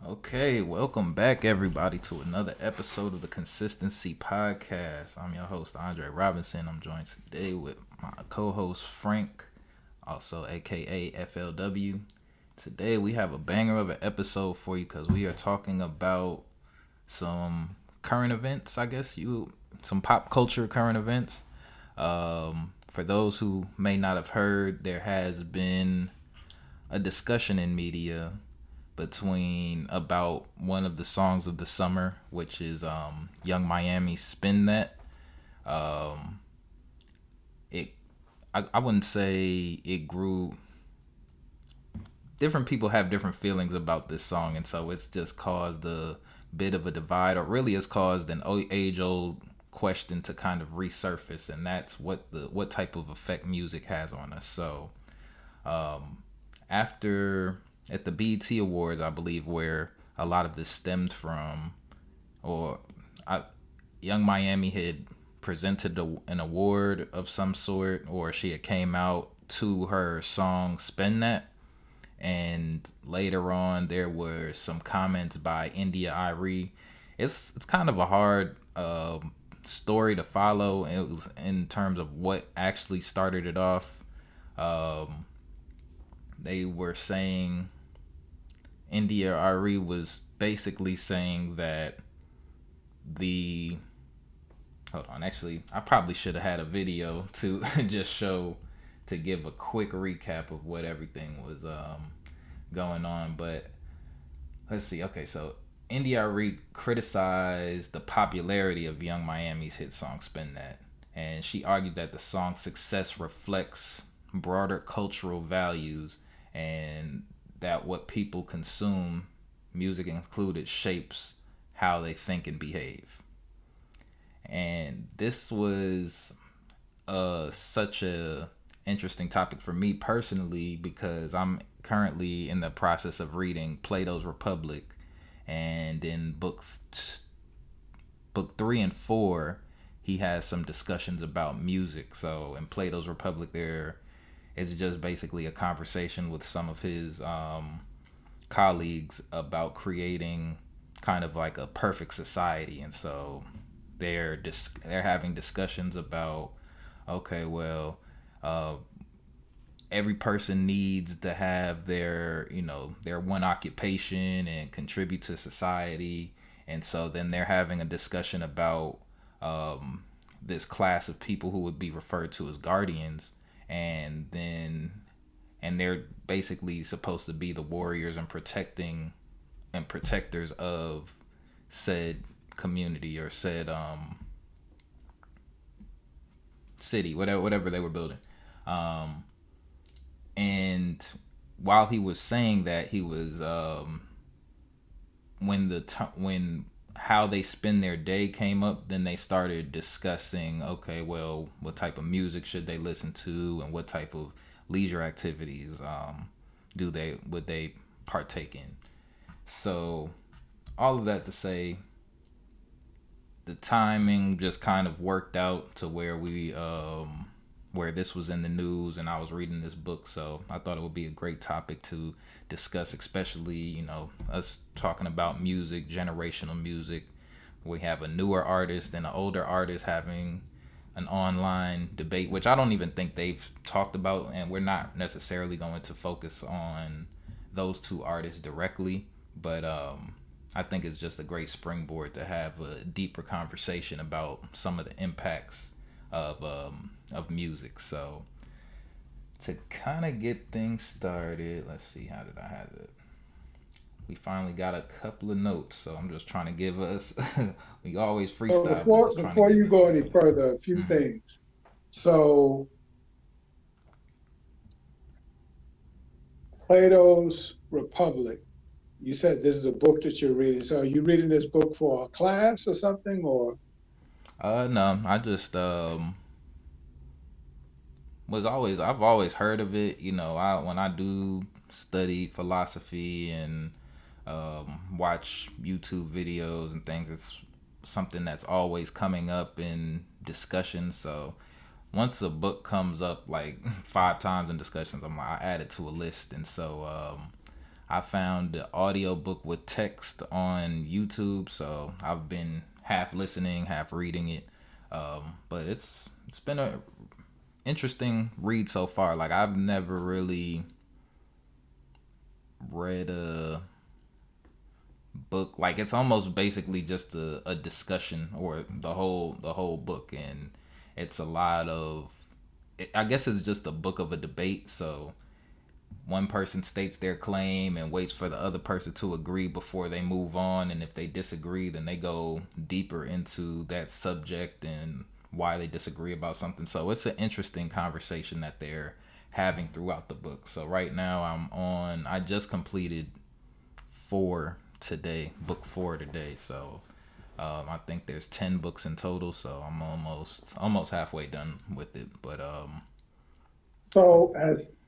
Okay, welcome back, everybody, to another episode of the Consistency Podcast. I'm your host, Andre Robinson. I'm joined today with my co host, Frank, also aka FLW. Today, we have a banger of an episode for you because we are talking about some current events, some pop culture current events. For those who may not have heard, there has been a discussion in media between about one of the songs of the summer, which is Young Miami Spin That. Um, it I wouldn't say it grew. Different people have different feelings about this song, and so it's just caused a bit of a divide, or really it's caused an age old question to kind of resurface, and that's what type of effect music has on us. So after at the BET Awards, I believe, where a lot of this stemmed from, or I, Young Miami had presented an award of some sort, or she had came out to her song "Spin That," and later on there were some comments by India.Arie. It's kind of a hard story to follow. It was in terms of what actually started it off. Um, they were saying India.Arie was basically saying that the hold on, actually I probably should have had a video to just show to give a quick recap of what everything was going on, but let's see. Okay, so India.Arie criticized the popularity of Young Miami's hit song Spin That, and she argued that the song's success reflects broader cultural values and that what people consume, music included, shapes how they think and behave. And this was such a interesting topic for me personally because I'm currently in the process of reading Plato's Republic, and in book 3 and 4, he has some discussions about music. So in Plato's Republic, there it's just basically a conversation with some of his colleagues about creating kind of like a perfect society, and so they're having discussions about, okay, well, uh, every person needs to have their one occupation and contribute to society, and so then they're having a discussion about this class of people who would be referred to as guardians, and they're basically supposed to be the warriors and protecting and protectors of said community or said city, whatever they were building. um and while he was saying that, he was when how they spend their day came up, then they started discussing, okay, well, what type of music should they listen to, and what type of leisure activities would they partake in. So all of that to say, the timing just kind of worked out to where this was in the news and I was reading this book, so I thought it would be a great topic to discuss, especially, us talking about music, generational music. We have a newer artist and an older artist having an online debate, which I don't even think they've talked about, and we're not necessarily going to focus on those two artists directly, but I think it's just a great springboard to have a deeper conversation about some of the impacts of music. So to kind of get things started, let's see, how did I have it? We finally got a couple of notes, so I'm just trying to give us. We always So freestyle, but before just trying to before give you us go some. any further, a few Mhm. things. So Plato's Republic. You said this is a book that you're reading. So are you reading this book for a class or something, or No, I just I've always heard of it. I when I do study philosophy and watch YouTube videos and things, it's something that's always coming up in discussions. So once a book comes up like 5 times in discussions, I add it to a list, and so I found the audio book with text on YouTube, so I've been half listening, half reading it. But it's been a interesting read so far. Like I've never really read a book like it's almost basically just a discussion or the whole book, and it's a lot of, I guess it's just a book of a debate. So one person states their claim and waits for the other person to agree before they move on, and if they disagree then they go deeper into that subject and why they disagree about something. So it's an interesting conversation that they're having throughout the book. So right now I just completed four today, book four today. So I think there's 10 books in total, so I'm almost halfway done with it. But So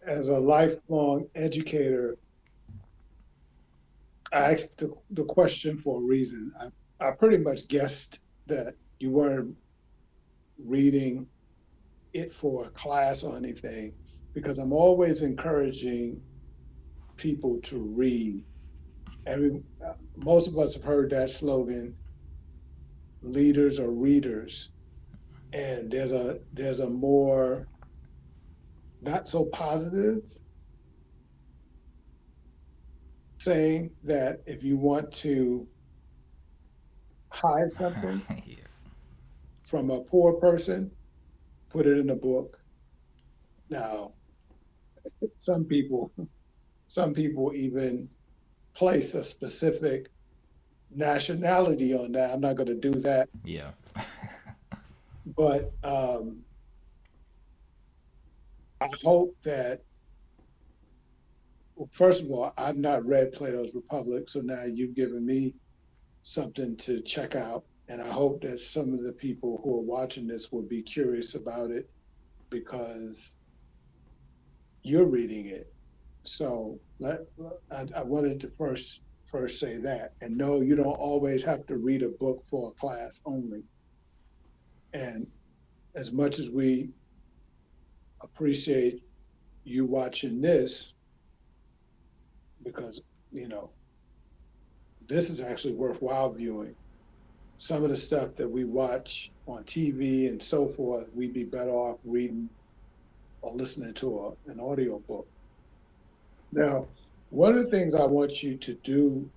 as a lifelong educator, I asked the question for a reason. I pretty much guessed that you weren't reading it for a class or anything, because I'm always encouraging people to read. Most of us have heard that slogan, leaders are readers. And there's a more not so positive saying that if you want to hide something yeah, from a poor person, put it in a book. Now, some people some people even place a specific nationality on that. I'm not going to do that, yeah, but I hope that, well, first of all, I've not read Plato's Republic, so now you've given me something to check out. And I hope that some of the people who are watching this will be curious about it because you're reading it. So I wanted to first say that. And no, you don't always have to read a book for a class only. And as much as we appreciate you watching this, because you know this is actually worthwhile viewing. Some of the stuff that we watch on TV and so forth, we'd be better off reading or listening to an audio book. Now, one of the things I want you to do,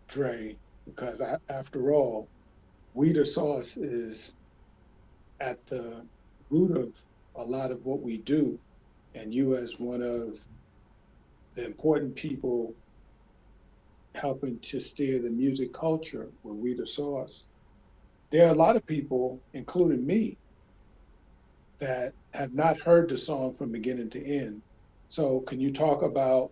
Dre, because after all, Weeder Sauce is at the root of a lot of what we do, and you as one of the important people helping to steer the music culture with Weeder Sauce. There are a lot of people, including me, that have not heard the song from beginning to end. So can you talk about,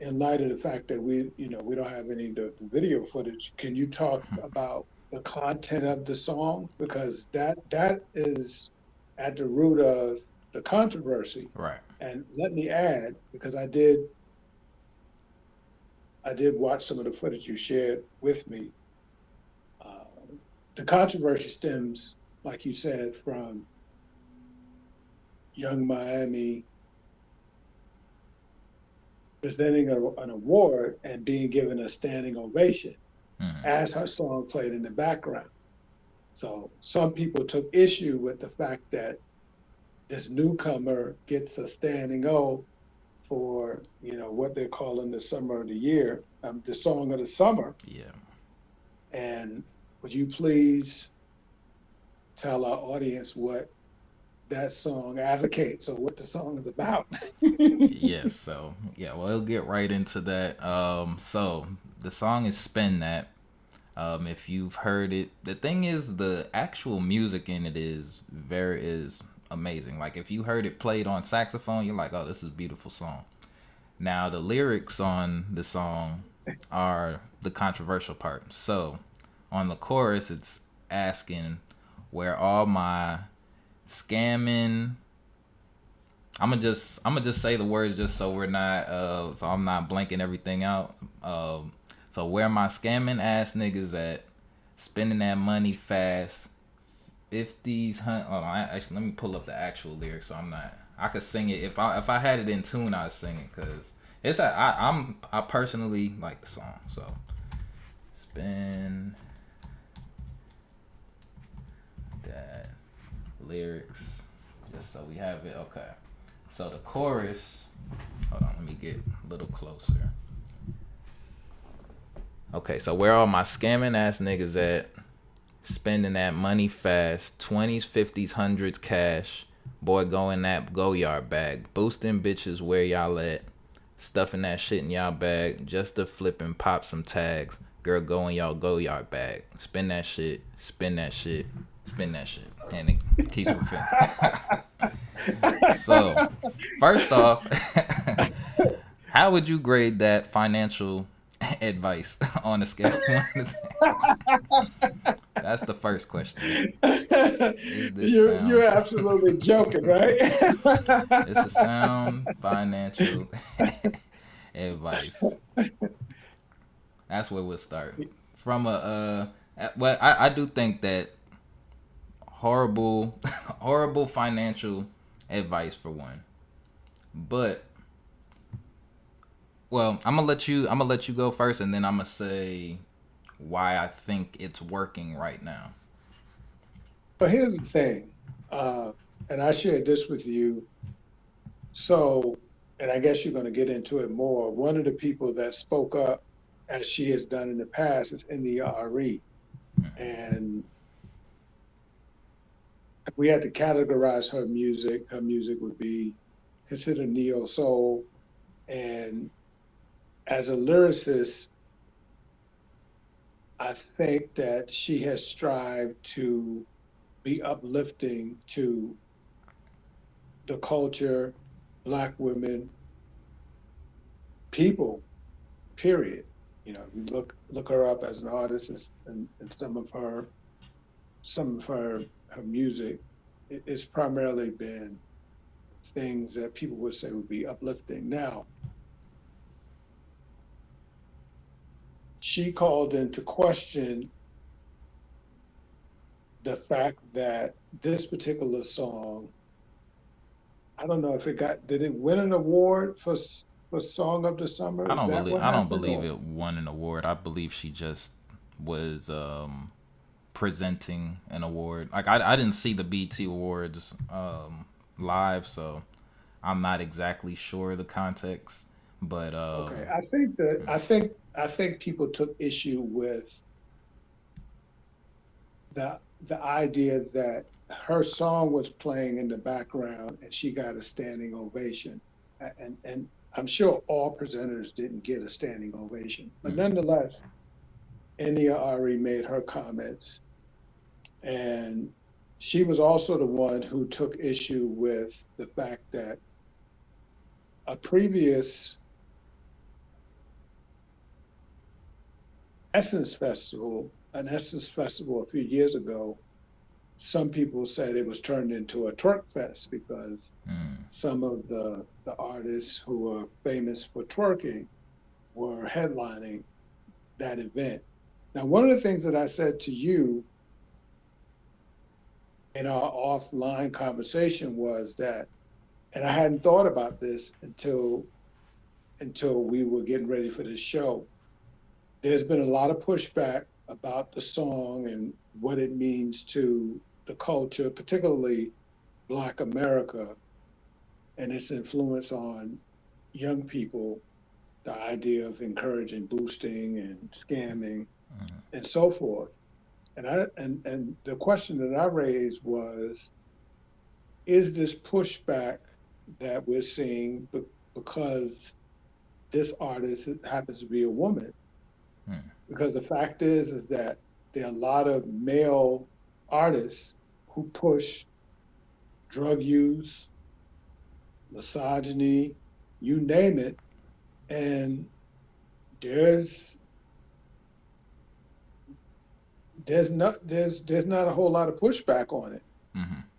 in light of the fact that we don't have any of the video footage, can you talk about the content of the song? Because that is at the root of the controversy. right. And let me add, because I did watch some of the footage you shared with me. Uh, the controversy stems, like you said, from Young Miami presenting an award and being given a standing ovation Mm, as her song played in the background. So some people took issue with the fact that this newcomer gets a standing O for what they're calling the summer of the year, the song of the summer. yeah. And would you please tell our audience what that song advocates or what the song is about? Yes, so yeah, well, we'll get right into that. So the song is Spin That. If you've heard it, the thing is, the actual music in it is amazing. Like if you heard it played on saxophone, you're like, oh, this is a beautiful song. Now the lyrics on the song are the controversial part. So on the chorus, it's asking where all my scamming. I'm gonna just say the words just so we're not so I'm not blanking everything out. So where my scamming ass niggas at, spending that money fast, 50s hunt. Hold on, actually let me pull up the actual lyrics so I'm not. I could sing it if I had it in tune. I'd sing it because I personally like the song, so spin that lyrics just so we have it. Okay. So the chorus, hold on, let me get a little closer. Okay, so where all my scamming ass niggas at? Spending that money fast, 20s, 50s, hundreds cash. Boy, go in that go yard bag. Boosting bitches where y'all at. Stuffing that shit in y'all bag just to flip and pop some tags. Girl, go in y'all go yard bag. Spin that shit, spin that shit, spin that shit. And it keeps repeating. So, first off, how would you grade that financial advice on a scale of 1 to 10? That's the first question. Is this You're sound? absolutely joking, right? It's a sound financial advice. That's where we'll start. From well, I do think that horrible, horrible financial advice for one. But well, I'm gonna let you go first, and then I'm gonna say why I think it's working right now. But here's the thing, uh, and I shared this with you. So, and I guess you're going to get into it more. One of the people that spoke up, as she has done in the past, is India.Arie. And if we had to categorize her music would be considered neo soul. And as a lyricist, I think that she has strived to be uplifting to the culture, Black women, people, period. You know, you look her up as an artist, and some of her music, it's primarily been things that people would say would be uplifting. Now, she called into question the fact that this particular song, I don't know if did it win an award for Song of the Summer? Is that what I don't happened? believe Or it won an award. I believe she just was presenting an award. Like I didn't see the BT Awards live, so I'm not exactly sure the context. But okay, I think people took issue with the idea that her song was playing in the background and she got a standing ovation. And I'm sure all presenters didn't get a standing ovation, but nonetheless, India.Arie made her comments, and she was also the one who took issue with the fact that a previous an Essence Festival a few years ago, some people said it was turned into a twerk fest because some of the artists who are famous for twerking were headlining that event. Now, one of the things that I said to you in our offline conversation was that, and I hadn't thought about this until we were getting ready for this show. There's been a lot of pushback about the song and what it means to the culture, particularly Black America, and its influence on young people, the idea of encouraging boosting and scamming and so forth. And the question that I raised was, is this pushback that we're seeing because this artist happens to be a woman? Because the fact is that there are a lot of male artists who push drug use, misogyny, you name it, and there's there's not a whole lot of pushback on it.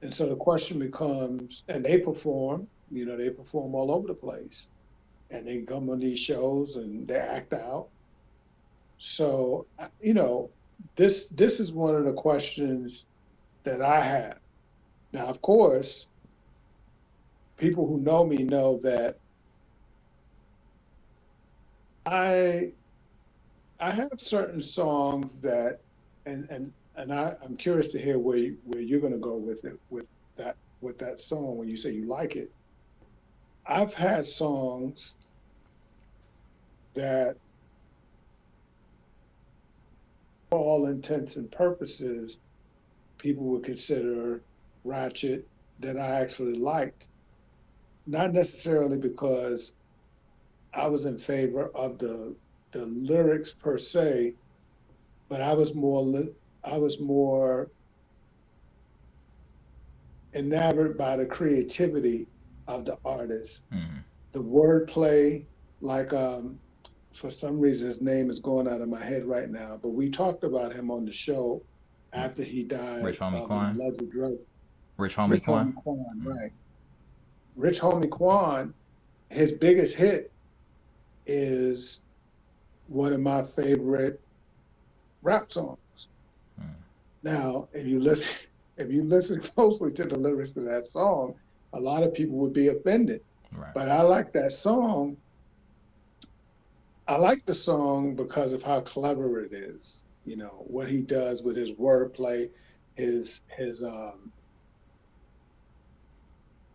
And so the question becomes, and they perform, they perform all over the place, and they come on these shows and they act out. So, this is one of the questions that I have. Now, of course, people who know me know that I I have certain songs that, I'm curious to hear where you're going to go with it with that song when you say you like it. I've had songs that, for all intents and purposes, people would consider ratchet that I actually liked, not necessarily because I was in favor of the lyrics per se, but I was more enamored by the creativity of the artist, Mm-hmm. the wordplay. Like, for some reason, his name is going out of my head right now, but we talked about him on the show after he died Rich Homie of an Quan. alleged drug. Rich Homie Rich Quan. Homie Quan, Mm. right? Rich Homie Quan, his biggest hit is one of my favorite rap songs. Mm. Now, if you listen, if you listen closely to the lyrics of that song, a lot of people would be offended. Right. But I like that song. I like the song because of how clever it is. You know what he does with his wordplay, his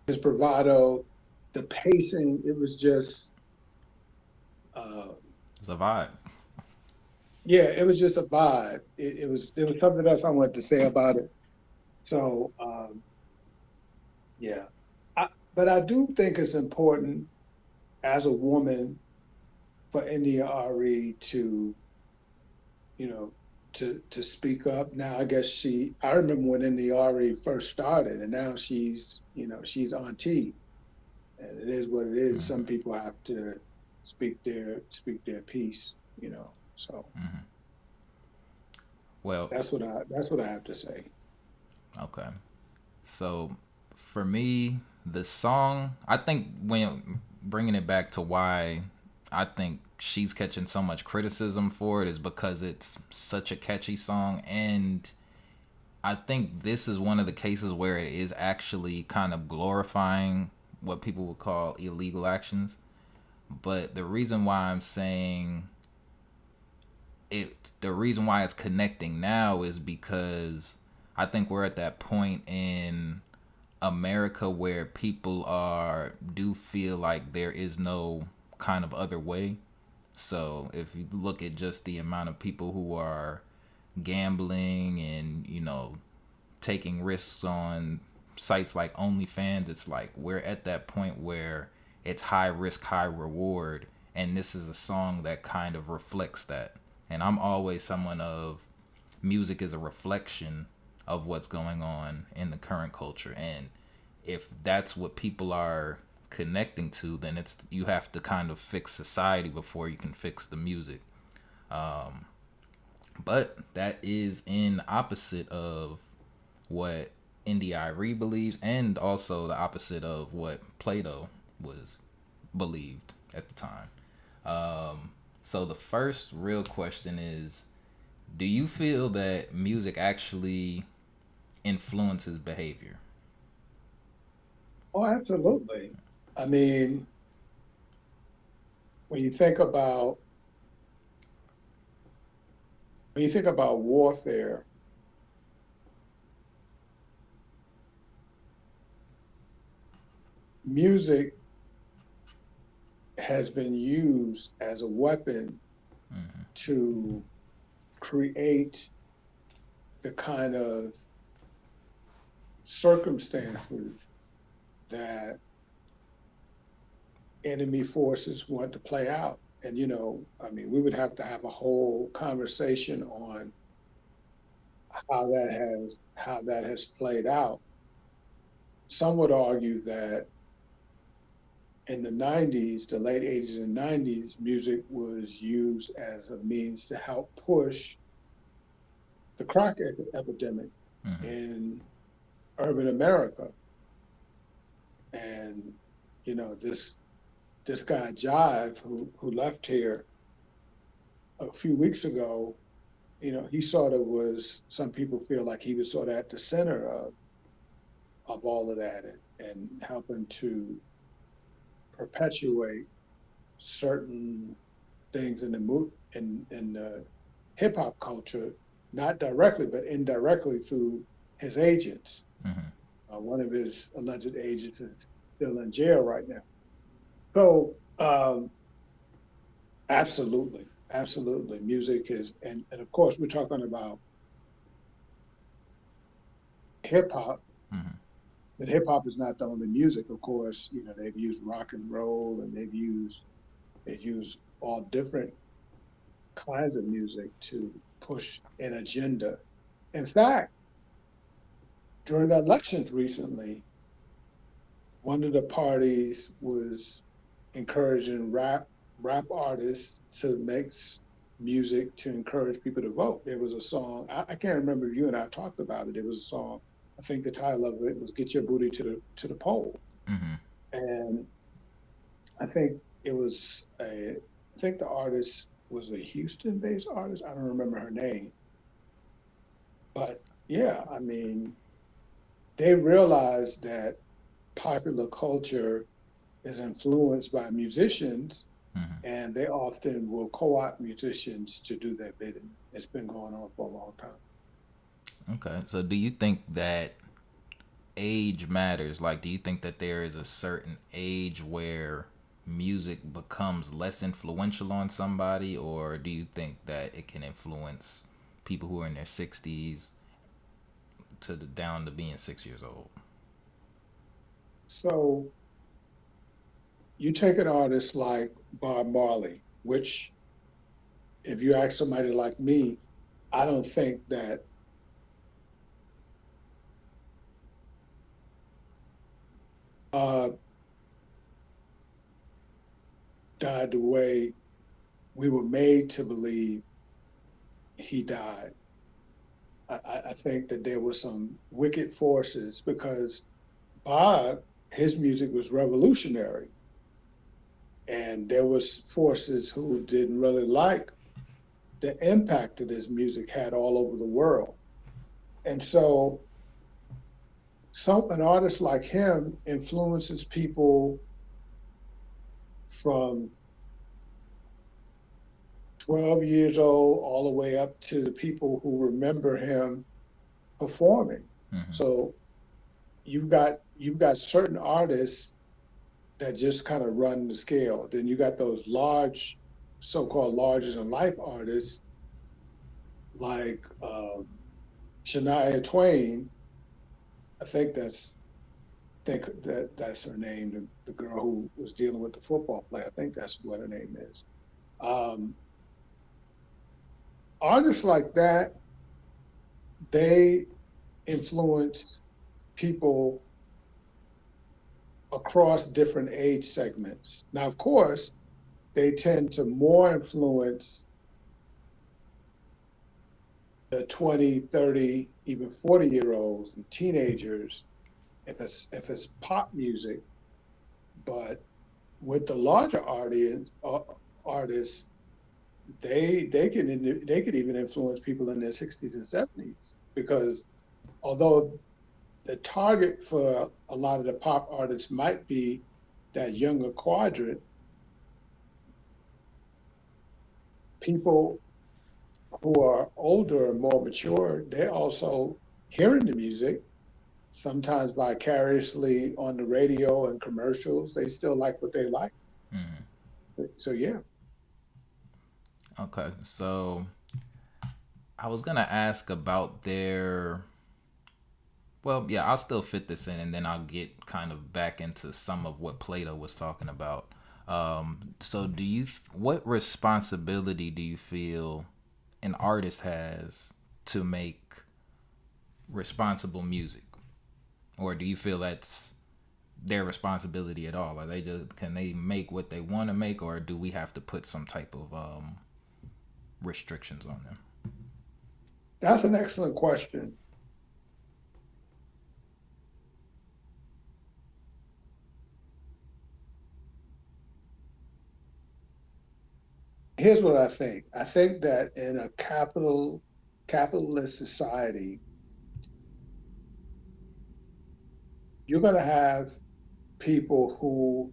his bravado, the pacing. It was just, uh, It's a vibe. yeah, it was just a vibe. There was something else I wanted to say about it. So, yeah, but I do think it's important as a woman for India.Arie to, you know, to speak up. Now, I guess I remember when India.Arie first started, and now she's auntie, and it is what it is. Mm-hmm. Some people have to speak their piece, So Mm-hmm. Well, that's what I have to say. okay. So for me, the song, I think when bringing it back to why I think she's catching so much criticism for it is because it's such a catchy song. And I think this is one of the cases where it is actually kind of glorifying what people would call illegal actions. But the reason why I'm saying the reason why it's connecting now is because I think we're at that point in America where people do feel like there is no kind of other way. So if you look at just the amount of people who are gambling and taking risks on sites like OnlyFans, it's like we're at that point where it's high risk, high reward, and this is a song that kind of reflects that. And I'm always someone of music is a reflection of what's going on in the current culture, and if that's what people are connecting to, then it's you have to kind of fix society before you can fix the music. But that is in opposite of what India.Arie believes, and also the opposite of what Plato was believed at the time. So the first real question is, do you feel that music actually influences behavior? Oh, absolutely. I mean, when you think about when you think about warfare, music has been used as a weapon Mm-hmm. to create the kind of circumstances that enemy forces want to play out. And I mean, we would have to have a whole conversation on how that has played out. Some would argue that in the 90s, the late 80s and 90s, music was used as a means to help push the crack epidemic Mm-hmm. in urban America. And this guy Jive, who left here a few weeks ago, he sort of was. Some people feel like he was sort of at the center of all of that, and helping to perpetuate certain things in the hip hop culture, not directly but indirectly through his agents. Hmm. One of his alleged agents is still in jail right now. So absolutely, absolutely, music is, and of course we're talking about hip hop. Hmm. But hip hop is not the only music. Of course, they've used rock and roll, and they've used all different kinds of music to push an agenda. In fact, during the elections recently, one of the parties was encouraging rap artists to make music to encourage people to vote. There was a song, I can't remember if you and I talked about it. It was a song, I think the title of it was "Get Your Booty to the Poll," Hmm. and I think it was a I think the artist was a Houston-based artist. I don't remember her name, but yeah, I mean, they realized that popular culture is influenced by musicians, Hmm. and they often will co-opt musicians to do their bidding. It's been going on for a long time. Okay. So do you think that age matters? Like, do you think that there is a certain age where music becomes less influential on somebody, or do you think that it can influence people who are in their 60s down to being 6 years old? So you take an artist like Bob Marley, which if you ask somebody like me, I don't think that uh, died the way we were made to believe he died. I think that there were some wicked forces because Bob, his music was revolutionary, and there was forces who didn't really like the impact that his music had all over the world. And so an artist like him influences people from 12 years old all the way up to the people who remember him performing. Hmm. So you've got certain artists that just kind of run the scale. Then you got those large, so-called larger than life artists like Shania Twain. I think that's her name. The girl who was dealing with the football player. I think that's what her name is. Um, Artists like that, they influence people across different age segments. Now, of course, they tend to more influence the 20, 30, even 40-year olds and teenagers if it's pop music. But with the larger audience artists, they could even influence people in their 60s and 70s because although the target for a lot of the pop artists might be that younger quadrant, people who are older and more mature, they're also hearing the music, sometimes vicariously on the radio and commercials. They still like what they like. Hmm. So yeah. Okay. So I was gonna ask about their. Well, yeah, I'll still fit this in, and then I'll get kind of back into some of what Plato was talking about. So, what responsibility do you feel an artist has to make responsible music, or do you feel that's their responsibility at all? Are they just can they make what they want to make, or do we have to put some type of restrictions on them? That's an excellent question. Here's what I think. I think that in a capitalist society, you're going to have people who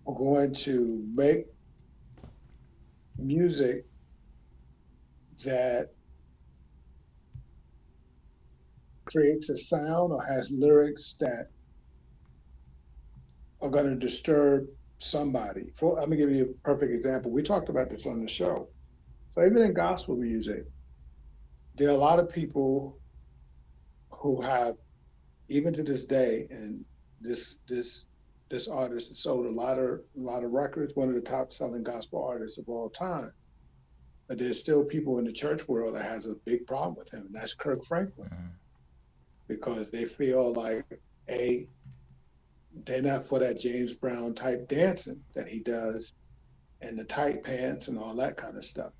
are going to make music that creates a sound or has lyrics that are going to disturb somebody. I'm gonna give you a perfect example. We talked about this on the show. So even in gospel music, there are a lot of people who have, even to this day, and this artist has sold a lot of records, one of the top selling gospel artists of all time. But there's still people in the church world that has a big problem with him, and that's Kirk Franklin, because they feel like a they're not for that James Brown type dancing that he does and the tight pants and all that kind of stuff.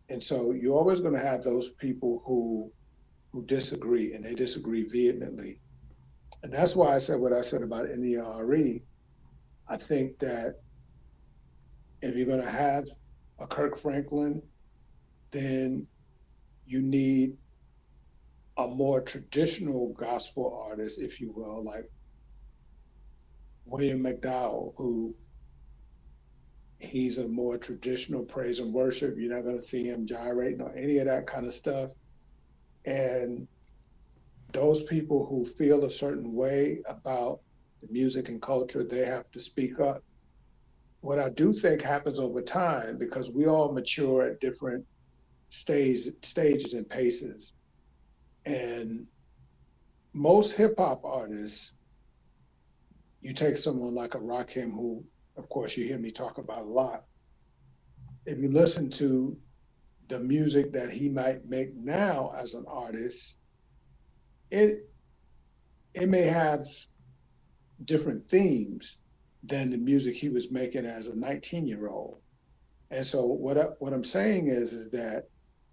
And so you're always going to have those people who disagree, and they disagree vehemently. And that's why I said what I said about India.Arie. I think that if you're going to have a Kirk Franklin, then you need a more traditional gospel artist, if you will, like William McDowell, who he's a more traditional praise and worship. You're not going to see him gyrating or any of that kind of stuff. And those people who feel a certain way about the music and culture, they have to speak up. What I do think happens over time, because we all mature at different stages and paces. And most hip hop artists, you take someone like a Rakim, who, of course, you hear me talk about a lot. If you listen to the music that he might make now as an artist, it it may have different themes than the music he was making as a 19-year-old. And so what I'm saying is that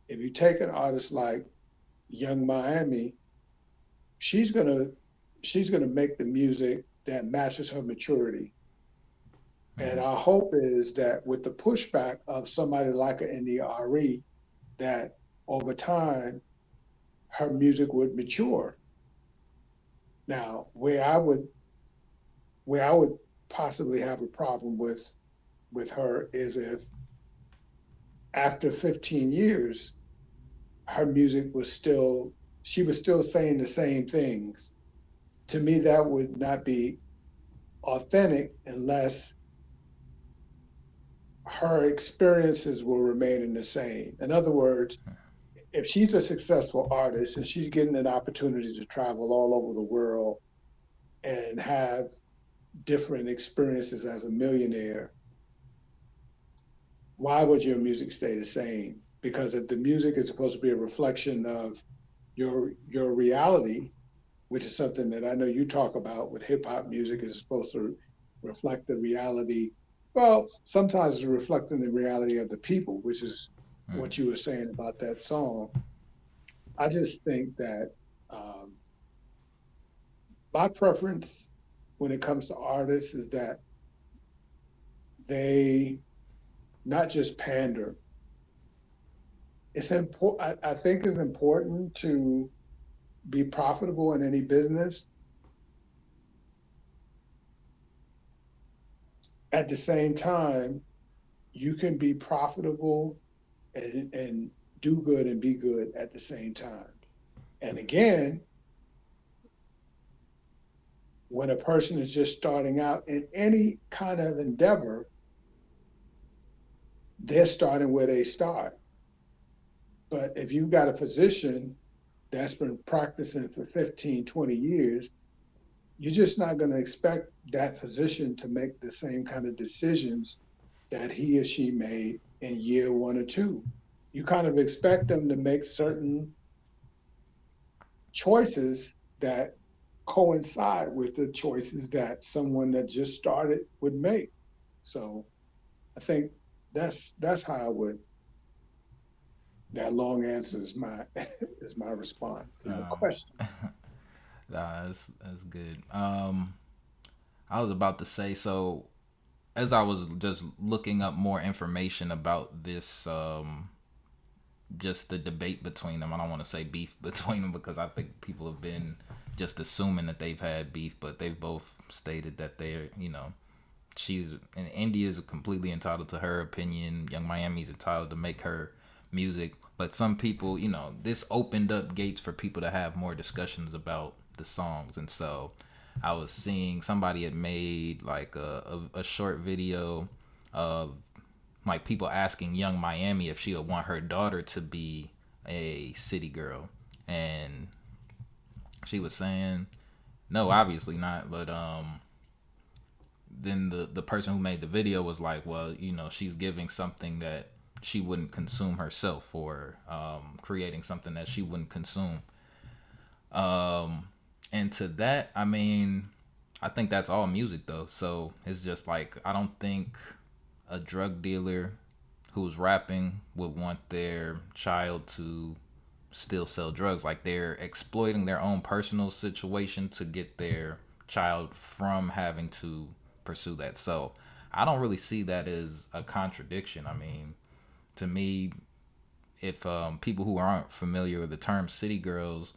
if you take an artist like Young Miami, she's gonna she's gonna make the music that matches her maturity. And our hope is that with the pushback of somebody like an India.Arie, that over time her music would mature. Now, where I would possibly have a problem with her is if after 15 years her music was still she was still saying the same things. To me, that would not be authentic unless her experiences will remain the same. In other words, if she's a successful artist and she's getting an opportunity to travel all over the world and have different experiences as a millionaire, why would your music stay the same? Because if the music is supposed to be a reflection of your reality, which is something that I know you talk about with hip hop music, is supposed to reflect the reality. Well, sometimes it's reflecting the reality of the people, which is what you were saying about that song. I just think that um, my preference when it comes to artists is that they not just pander. It's important. I think it's important to be profitable in any business. At the same time, you can be profitable and do good and be good at the same time. And again, when a person is just starting out in any kind of endeavor, they're starting where they start. But if you've got a physician that's been practicing for 15, 20 years, you're just not going to expect that physician to make the same kind of decisions that he or she made in year one or two. You kind of expect them to make certain choices that coincide with the choices that someone that just started would make. So I think that's how I would. That long answer is my is my response to the question. Nah, that's good. I was about to say, so as I was just looking up more information about this, just the debate between them. I don't want to say beef between them because I think people have been just assuming that they've had beef, but they've both stated that they're, she's and India is completely entitled to her opinion. Young Miami's entitled to make her music, but some people, this opened up gates for people to have more discussions about the songs, and so I was seeing somebody had made like a short video of like people asking Young Miami if she would want her daughter to be a city girl, and she was saying no, obviously not, but then the person who made the video was like, well, she's giving something that she wouldn't consume herself, or creating something that she wouldn't consume. And to that, I mean, I think that's all music though. So it's just like, I don't think a drug dealer who's rapping would want their child to still sell drugs. Like, they're exploiting their own personal situation to get their child from having to pursue that. So I don't really see that as a contradiction. I mean, to me, if people who aren't familiar with the term city girls,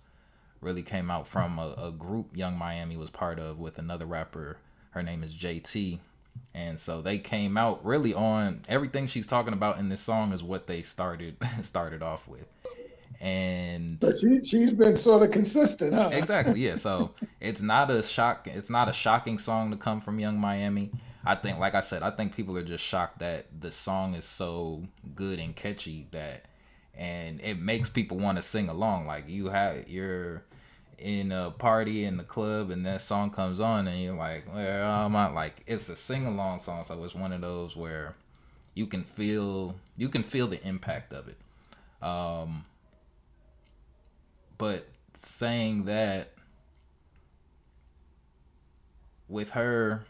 really came out from a group Young Miami was part of with another rapper. Her name is JT. And so they came out really on everything she's talking about in this song is what they started off with. And So she's been sort of consistent, huh? exactly, yeah. So it's not a shocking song to come from Young Miami. I think, like I said, I think people are just shocked that the song is so good and catchy that, and it makes people want to sing along. Like, you're in a party in the club and that song comes on and you're like, where am I? Like, it's a sing along song, so it's one of those where you can feel the impact of it. But saying that, with her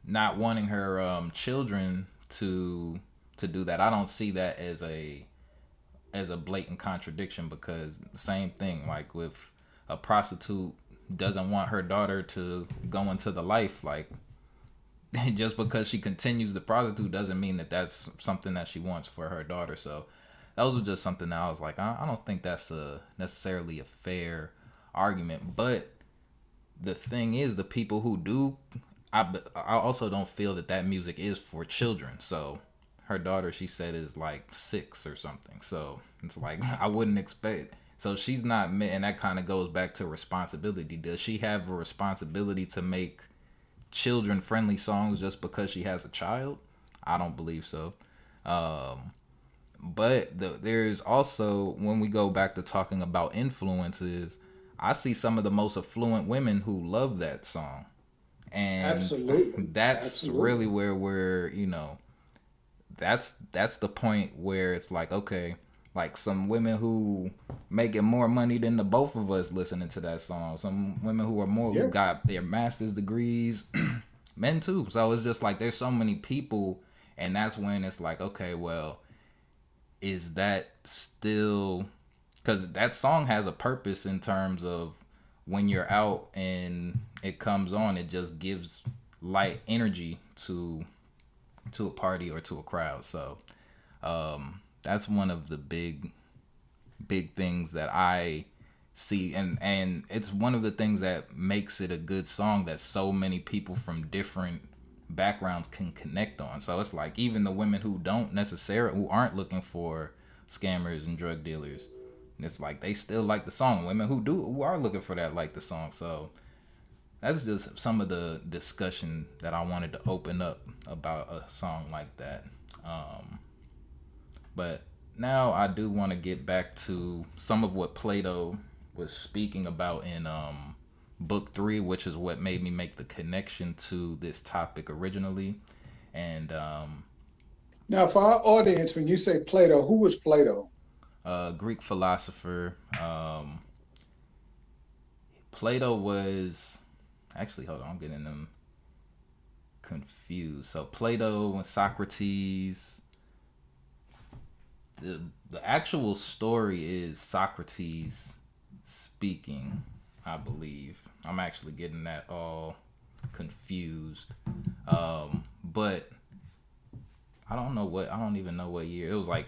not wanting her children to do that, I don't see that as a blatant contradiction, because same thing, like with a prostitute doesn't want her daughter to go into the life, like, just because she continues to prostitute doesn't mean that that's something that she wants for her daughter. So that was just something that I was like, I don't think that's necessarily a fair argument. But the thing is, the people who do, I also don't feel that music is for children. So her daughter, she said, is like 6 or something. So it's like, I wouldn't expect. So she's not, and that kind of goes back to responsibility. Does she have a responsibility to make children friendly songs just because she has a child? I don't believe so. But there's also, when we go back to talking about influences, I see some of the most affluent women who love that song. And Absolutely. that's really Absolutely. where that's the point where it's like, okay, like some women who making more money than the both of us listening to that song. Some women who Yeah. got their master's degrees, men too. So it's just like, there's so many people, and that's when it's like, okay, well, is that still, because that song has a purpose in terms of when you're out and it comes on, it just gives light energy to a party or to a crowd. So that's one of the big things that I see, and it's one of the things that makes it a good song that so many people from different backgrounds can connect on. So it's like, even the women who aren't looking for scammers and drug dealers, it's like they still like the song. Women who are looking for that like the song. So that's just some of the discussion that I wanted to open up about a song like that. But now I do want to get back to some of what Plato was speaking about in book 3, which is what made me make the connection to this topic originally. And Now, for our audience, when you say Plato, who was Plato? Greek philosopher. Plato was, actually, hold on, I'm getting them confused. So Plato and Socrates. The actual story is Socrates speaking, I believe. I'm actually getting that all confused. But I don't even know what year. It was like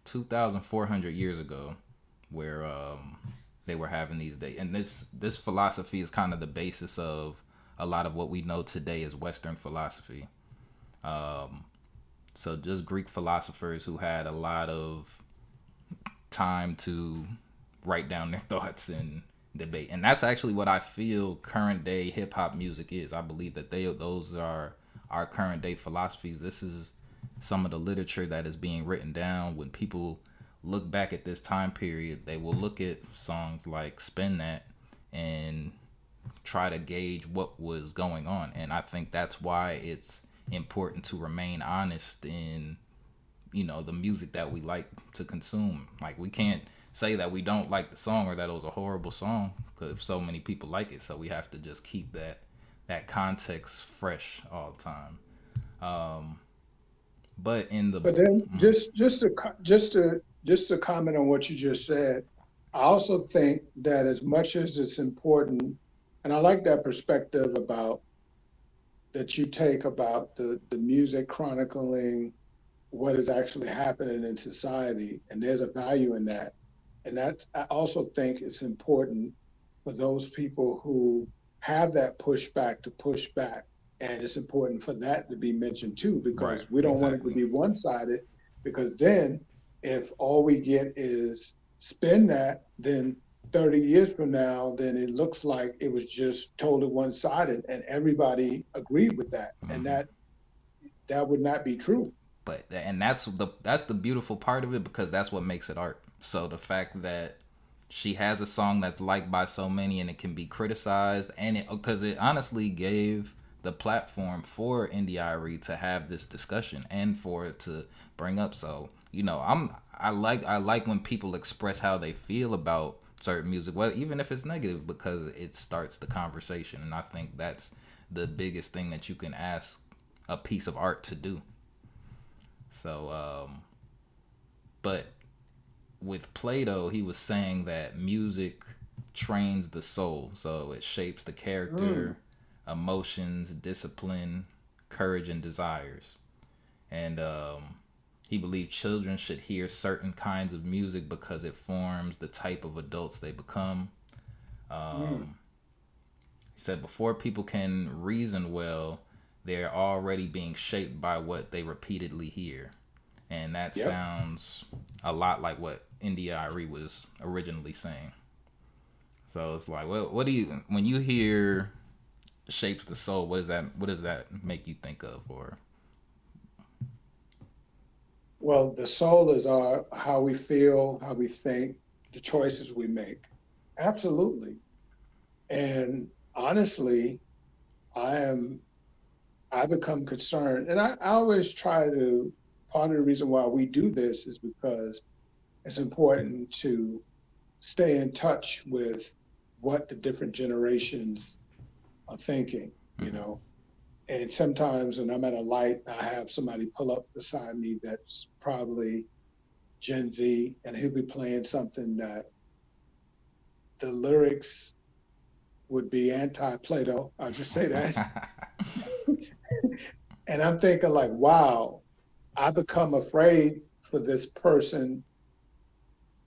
2,400 years ago where they were having these days. And this philosophy is kind of the basis of a lot of what we know today as Western philosophy. So just Greek philosophers who had a lot of time to write down their thoughts and debate. And that's actually what I feel current day hip hop music is. I believe that those are our current day philosophies. This is some of the literature that is being written down. When people look back at this time period, they will look at songs like Spin That and try to gauge what was going on. And I think that's why it's important to remain honest in, the music that we like to consume. Like, we can't say that we don't like the song or that it was a horrible song because so many people like it. So we have to just keep that context fresh all the time. But in the But then just to comment on what you just said, I also think that as much as it's important, and I like that perspective about that you take about the music chronicling what is actually happening in society, and there's a value in that. And that I also think it's important for those people who have that pushback to push back. And it's important for that to be mentioned too, right, because we don't want it to exactly. be one sided. Because then, if all we get is spin that, then 30 years from now, then it looks like it was just totally one sided and everybody agreed with that. And Hmm. that would not be true. But and that's the beautiful part of it because that's what makes it art. So the fact that she has a song that's liked by so many and it can be criticized, and it because it honestly gave the platform for India.Arie to have this discussion and for it to bring up. So I like when people express how they feel about certain music, well, even if it's negative, because it starts the conversation. And I think that's the biggest thing that you can ask a piece of art to do. So, but with Plato, he was saying that music trains the soul. So it shapes the Mm, character, emotions, discipline, courage, and desires. And he believed children should hear certain kinds of music because it forms the type of adults they become. mm, He said before people can reason well, they're already being shaped by what they repeatedly hear. And that yep. sounds a lot like what India.Arie was originally saying. So it's like, well, what do you when you hear shapes the soul? What does that make you think of? Or Well, the soul is our how we feel, how we think, the choices we make. Absolutely. And honestly, I am I become concerned, and I always try to. Part of the reason why we do this is because it's important to stay in touch with what the different generations are thinking, you mm-hmm. know. And sometimes when I'm at a light, I have somebody pull up beside me that's probably Gen Z, and he'll be playing something that the lyrics would be anti-Plato. I'll just say that. And I'm thinking like, wow, I become afraid for this person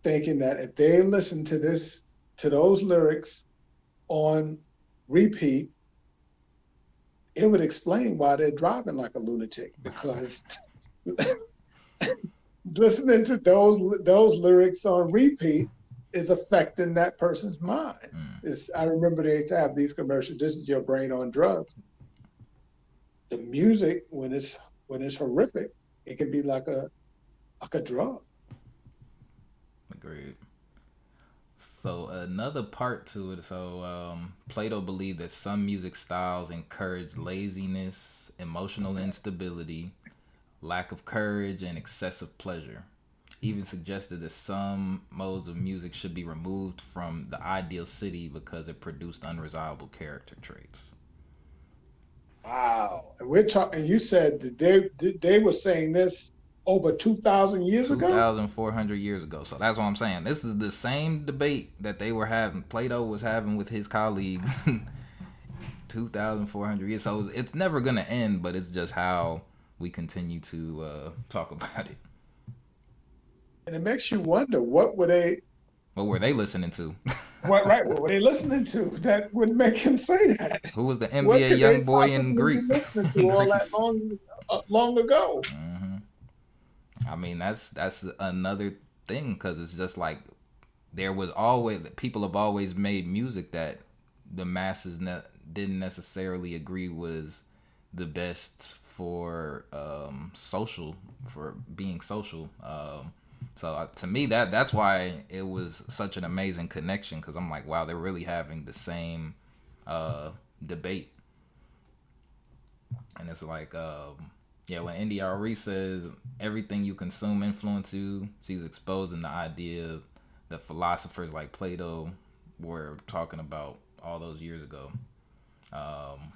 thinking that if they listen to those lyrics on repeat, it would explain why they're driving like a lunatic because listening to those lyrics on repeat is affecting that person's mind. Mm. I remember they used to have these commercials. This is your brain on drugs. The music, when it's horrific, it can be like a drug. Agreed. So another part to it. So Plato believed that some music styles encourage laziness, emotional instability, lack of courage, and excessive pleasure. He even suggested that some modes of music should be removed from the ideal city because it produced unresolvable character traits. Wow. And we're talking. You said that they were saying this over 2,000 years ago. 2,400 years ago. So that's what I'm saying. This is the same debate that they were having, Plato was having with his colleagues 2,400 years. So it's never going to end, but it's just how we continue to talk about it. And it makes you wonder what were they What were they listening to? What right? What were they listening to that would make him say that? Who was the What NBA could they young boy in possibly be Greek? listening to In all that Greece. long ago? I mean, that's another thing because it's just like there was always people have always made music that the masses didn't necessarily agree was the best for social for being social. So to me that's why it was such an amazing connection because I'm like, wow, they're really having the same debate, and it's like yeah, when India.Arie says everything you consume influence you, she's exposing the idea that philosophers like Plato were talking about all those years ago. Um,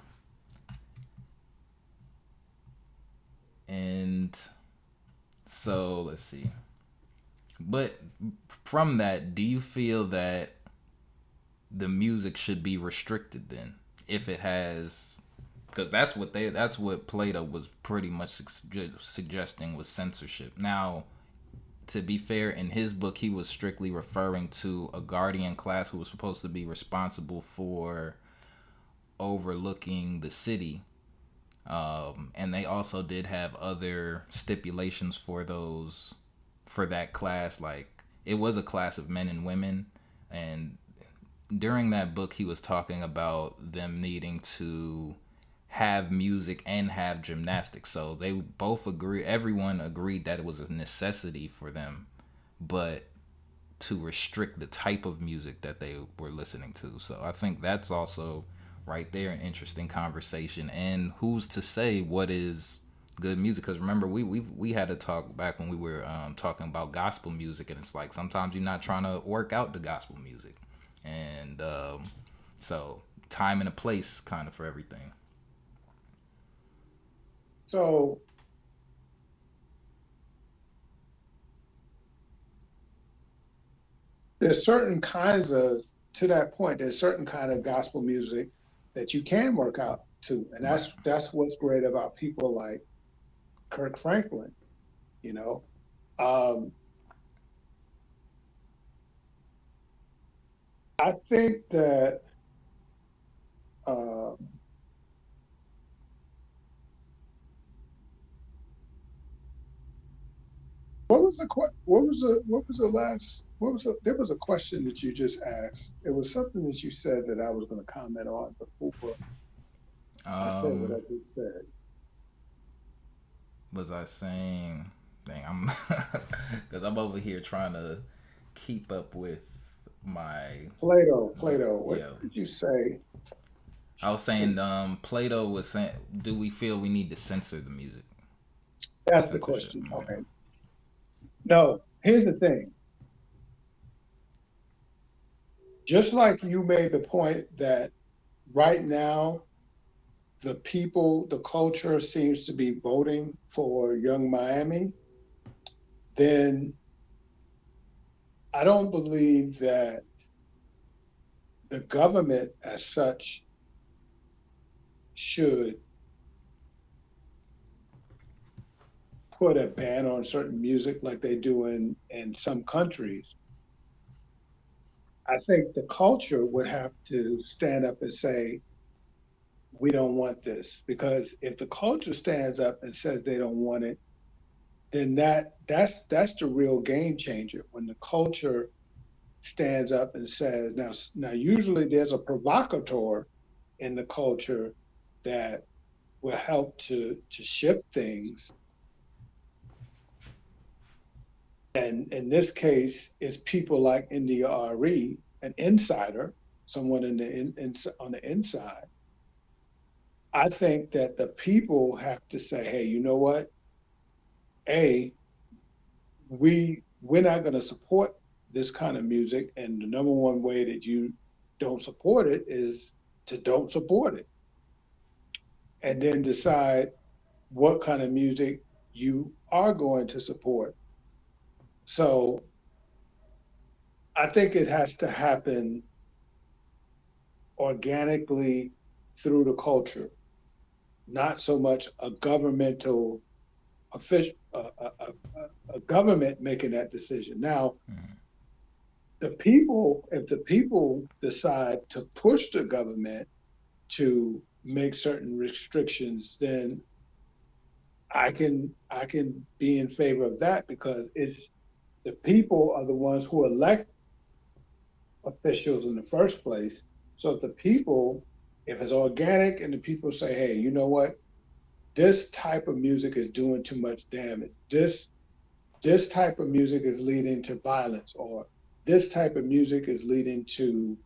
and so let's see. But from that, do you feel that the music should be restricted then, if it has? Because that's what Plato was pretty much suggesting was censorship. Now, to be fair, in his book, he was strictly referring to a guardian class who was supposed to be responsible for overlooking the city. And they also did have other stipulations for those, for that class. Like, it was a class of men and women. And during that book, he was talking about them needing to have music and have gymnastics. So they both agree, everyone agreed that it was a necessity for them, but to restrict the type of music that they were listening to. So I think that's also right there an interesting conversation. And who's to say what is good music? Because remember, we had a talk back when we were talking about gospel music, and it's like sometimes you're not trying to work out the gospel music, and so time and a place kind of for everything. So there's certain kinds of to that point. There's certain kind of gospel music that you can work out to, and Right. that's what's great about people like Kirk Franklin. You know, um, I think that uh, what was the last what was the, there was a question that you just asked. It was something that you said that I was going to comment on before I said what Um, I just said. was I saying? Dang, I'm because I'm over here trying to keep up with my book. Plato. What Yeah, did you say? I was saying Plato was saying, do we feel we need to censor the music? That's the Censorship. question. Yeah. Okay. No, here's the thing. Just like you made the point that right now the people, the culture seems to be voting for Young Miami, then I don't believe that the government as such should put a ban on certain music like they do in some countries. I think the culture would have to stand up and say, we don't want this. Because if the culture stands up and says they don't want it, then that's the real game changer. When the culture stands up and says, now usually there's a provocateur in the culture that will help to shift things. And in this case, it's people like India.Arie, an insider, someone on the inside. I think that the people have to say, hey, you know what? A, we're not going to support this kind of music, and the number one way that you don't support it is to don't support it, and then decide what kind of music you are going to support. So I think it has to happen organically through the culture, not so much a governmental official, a government making that decision. Now, if the people decide to push the government to make certain restrictions, then I can be in favor of that because it's the people are the ones who elect officials in the first place. So if the people, if it's organic and the people say, hey, you know what, this type of music is doing too much damage. This type of music is leading to violence, or this type of music is leading to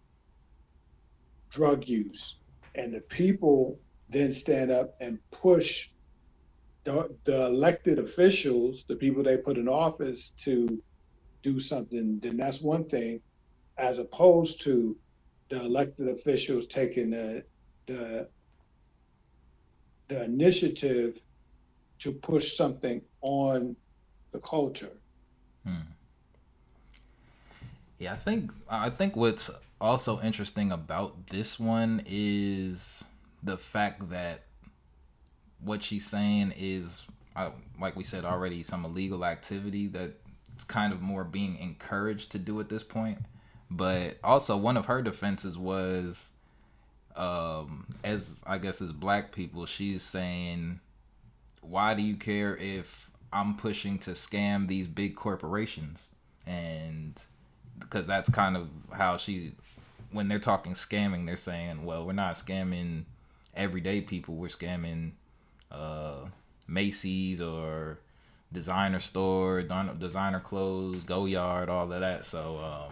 drug use. And the people then stand up and push the elected officials, the people they put in office, to do something, then that's one thing, as opposed to the elected officials taking the, the initiative to push something on the culture. Hmm. Yeah, I think what's also interesting about this one is the fact that what she's saying is, like we said already, some illegal activity that it's kind of more being encouraged to do at this point. But also, one of her defenses was, as I guess as black people, she's saying, why do you care if I'm pushing to scam these big corporations? And because that's kind of how she, when they're talking scamming, they're saying, well, we're not scamming everyday people, we're scamming uh, Macy's or designer store, designer clothes, Go Yard, all of that. So,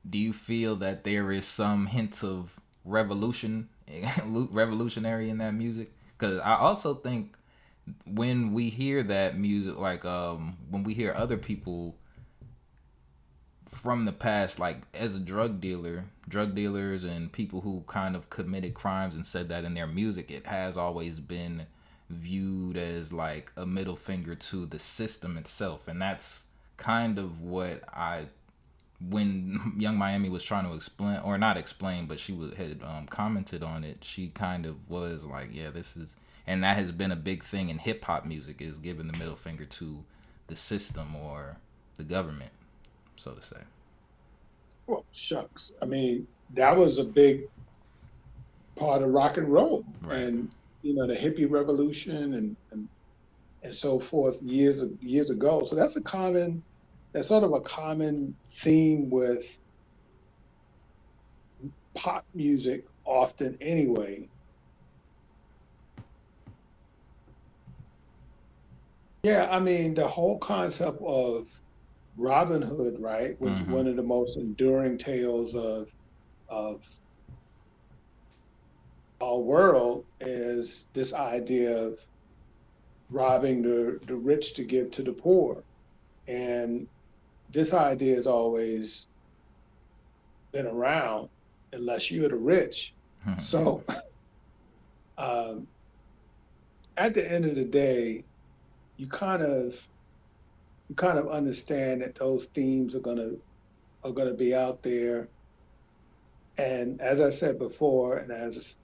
do you feel that there is some hints of revolutionary in that music? Because I also think when we hear that music, like when we hear other people from the past, like as a drug dealers and people who kind of committed crimes and said that in their music, it has always been viewed as like a middle finger to the system itself. And that's kind of what I, when Young Miami was trying to explain, or not explain, but she was had commented on it. She kind of was like, yeah, this is, and that has been a big thing in hip hop music, is giving the middle finger to the system or the government, so to say. Well, shucks. I mean, that was a big part of rock and roll, Right. and the hippie revolution and so forth years ago. So that's sort of a common theme with pop music often anyway. Yeah, I mean, the whole concept of Robin Hood, right, which Mm-hmm. one of the most enduring tales of our world, is this idea of robbing the rich to give to the poor. And this idea has always been around unless you're the rich. Yeah. So um, at the end of the day, you kind of you kind of understand that those themes are gonna be out there. And as I said before, and as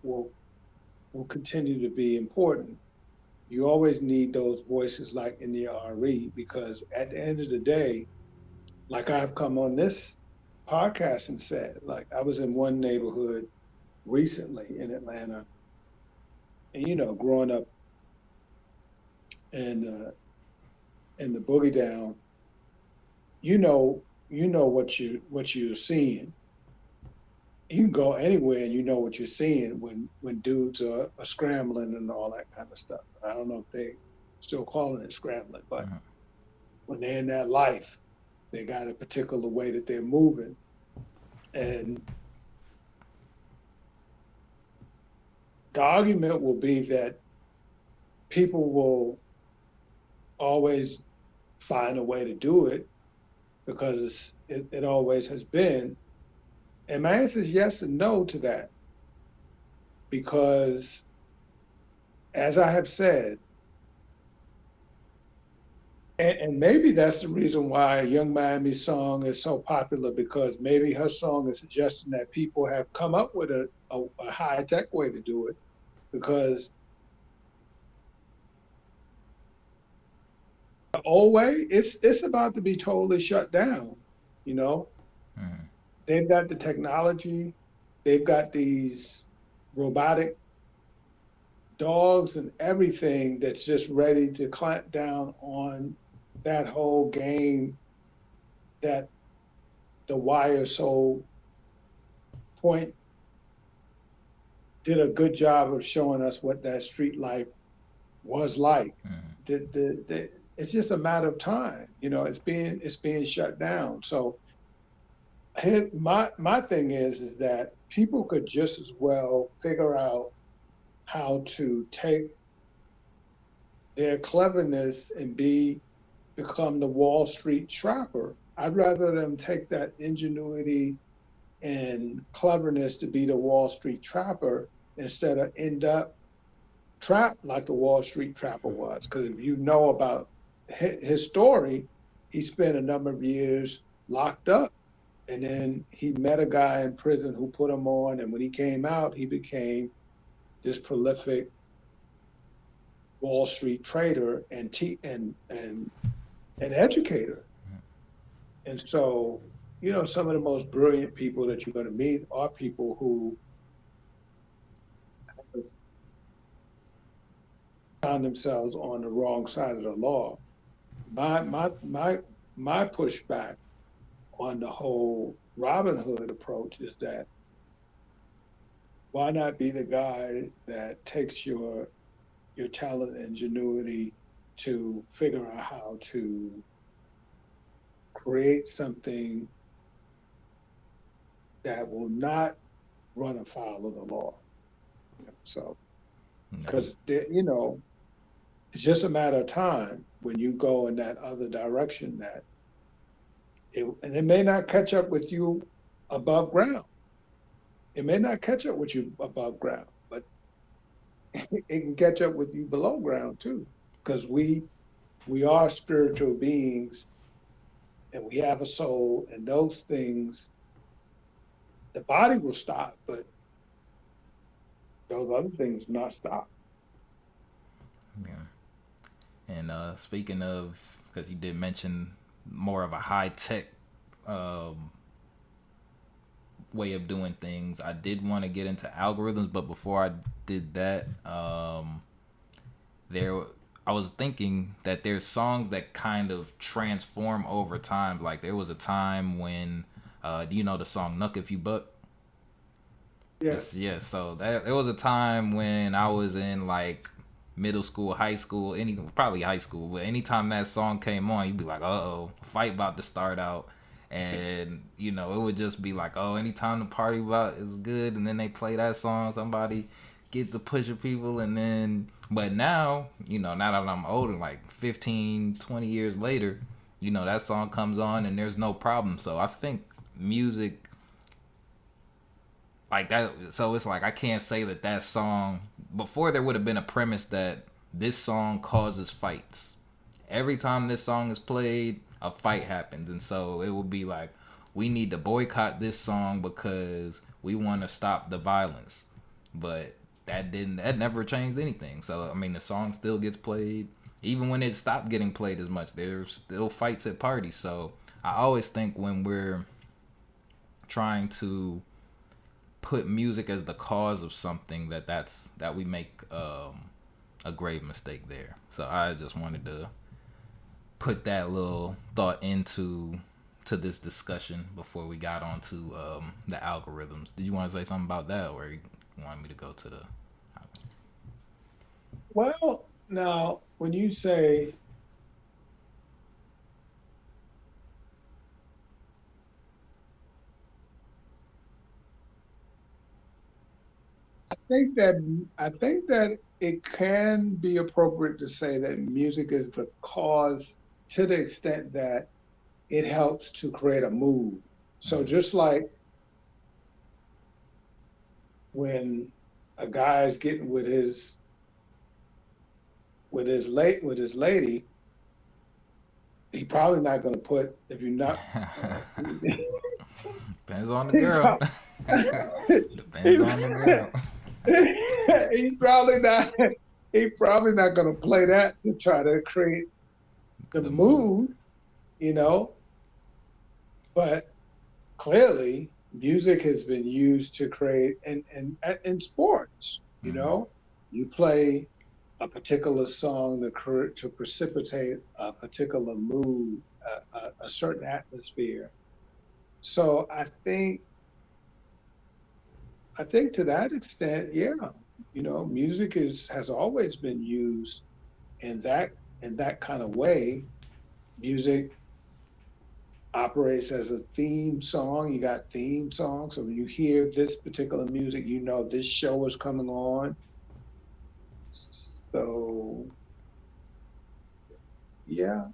will continue to be important. You always need those voices like in the RE, because at the end of the day, like I've come on this podcast and said, like I was in one neighborhood recently in Atlanta, and growing up in the boogie down, what you're seeing. You can go anywhere and you know what you're seeing when dudes are scrambling and all that kind of stuff. I don't know if they still calling it scrambling, but Mm-hmm. when they're in that life, they got a particular way that they're moving. And the argument will be that people will always find a way to do it because it always has been. And my answer is yes and no to that, because as I have said, and maybe that's the reason why Young Miami's song is so popular, because maybe her song is suggesting that people have come up with a high tech way to do it, because old way, it's about to be totally shut down. You know, Mm, they've got the technology, they've got these robotic dogs and everything that's just ready to clamp down on that whole game that the Wire so point did a good job of showing us what that street life was like. mm, It's just a matter of time. You know, it's being shut down. So my thing is that people could just as well figure out how to take their cleverness and become the Wall Street trapper. I'd rather them take that ingenuity and cleverness to be the Wall Street trapper instead of end up trapped like the Wall Street trapper was. Because if you know about his story, he spent a number of years locked up. And then he met a guy in prison who put him on. And when he came out, he became this prolific Wall Street trader and educator. And so, you know, some of the most brilliant people that you're going to meet are people who found themselves on the wrong side of the law. My pushback on the whole Robin Hood approach is that why not be the guy that takes your talent and ingenuity to figure out how to create something that will not run afoul of the law. So, no. because you know, it's just a matter of time when you go in that other direction that and it may not catch up with you above ground. It may not catch up with you above ground, but it can catch up with you below ground too, because we are spiritual beings and we have a soul, and those things, the body will stop, but those other things will not stop. Yeah. And speaking of, because you did mention more of a high tech um, way of doing things, I did want to get into algorithms, but before I did that, there I was thinking that there's songs that kind of transform over time. Like there was a time when, do you know the song "Nuck If You Buck"? Yes. Yeah. So there was a time when I was in like middle school, high school, probably high school, but anytime that song came on, you'd be like, "Uh oh, fight about to start out." And you know, it would just be like, oh, anytime the party about is good, and then they play that song, somebody get the push of people, and then, but now, you know, now that I'm older, like 15, 20 years later, you know, that song comes on and there's no problem. So I think music like that, so it's like I can't say that song, before there would have been a premise that this song causes fights. Every time this song is played, a fight happens, and so it would be like, we need to boycott this song because we want to stop the violence. But that never changed anything. So I mean, the song still gets played even when it stopped getting played as much. There's still fights at parties. So I always think when we're trying to put music as the cause of something, that we make a grave mistake there. So I just wanted to put that little thought into this discussion before we got onto the algorithms. Did you want to say something about that, or you want me to go to the? Well, now when you say I think that it can be appropriate to say that music is the cause to the extent that it helps to create a mood. So Mm-hmm. just like when a guy is getting with his lady, he probably not going to put if you're not. Depends on the he, girl. Depends on the girl. he probably not. He probably not going to play that to try to create the The mood. mood, you know, but clearly music has been used to create and in sports, you Mm-hmm. know, you play a particular song to precipitate a particular mood, a certain atmosphere. So I think to that extent, yeah, you know, music is has always been used in that kind of way. Music operates as a theme song. You got theme songs. So when you hear this particular music, you know this show is coming on. So yeah,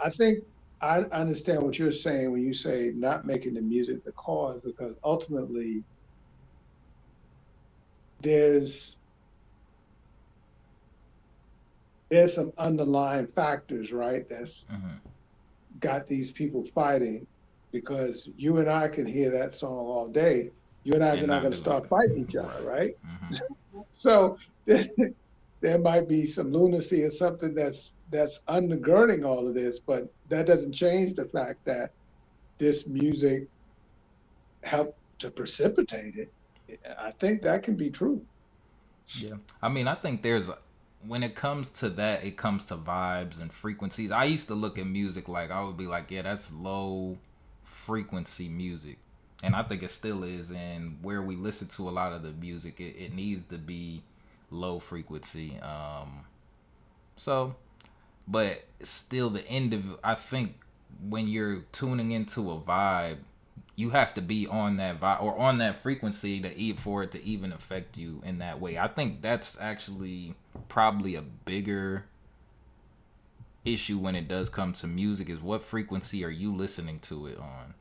I think I understand what you're saying when you say not making the music the cause, because ultimately there's there's some underlying factors, right? That's Mm-hmm. got these people fighting, because you and I can hear that song all day. You and I are And not not going to do start anything. fighting each other, Right. right? Mm-hmm. So there might be some lunacy or something that's undergirding all of this, but that doesn't change the fact that this music helped to precipitate it. I think that can be true. Yeah. I mean, I think when it comes to that, it comes to vibes and frequencies. I used to look at music like I would be like, yeah, that's low frequency music. And I think it still is. And where we listen to a lot of the music, it needs to be low frequency. So, but still, the end of I think when you're tuning into a vibe, you have to be on that vibe or on that frequency to eat for it to even affect you in that way. I think that's actually probably a bigger issue when it does come to music is what frequency are you listening to it on.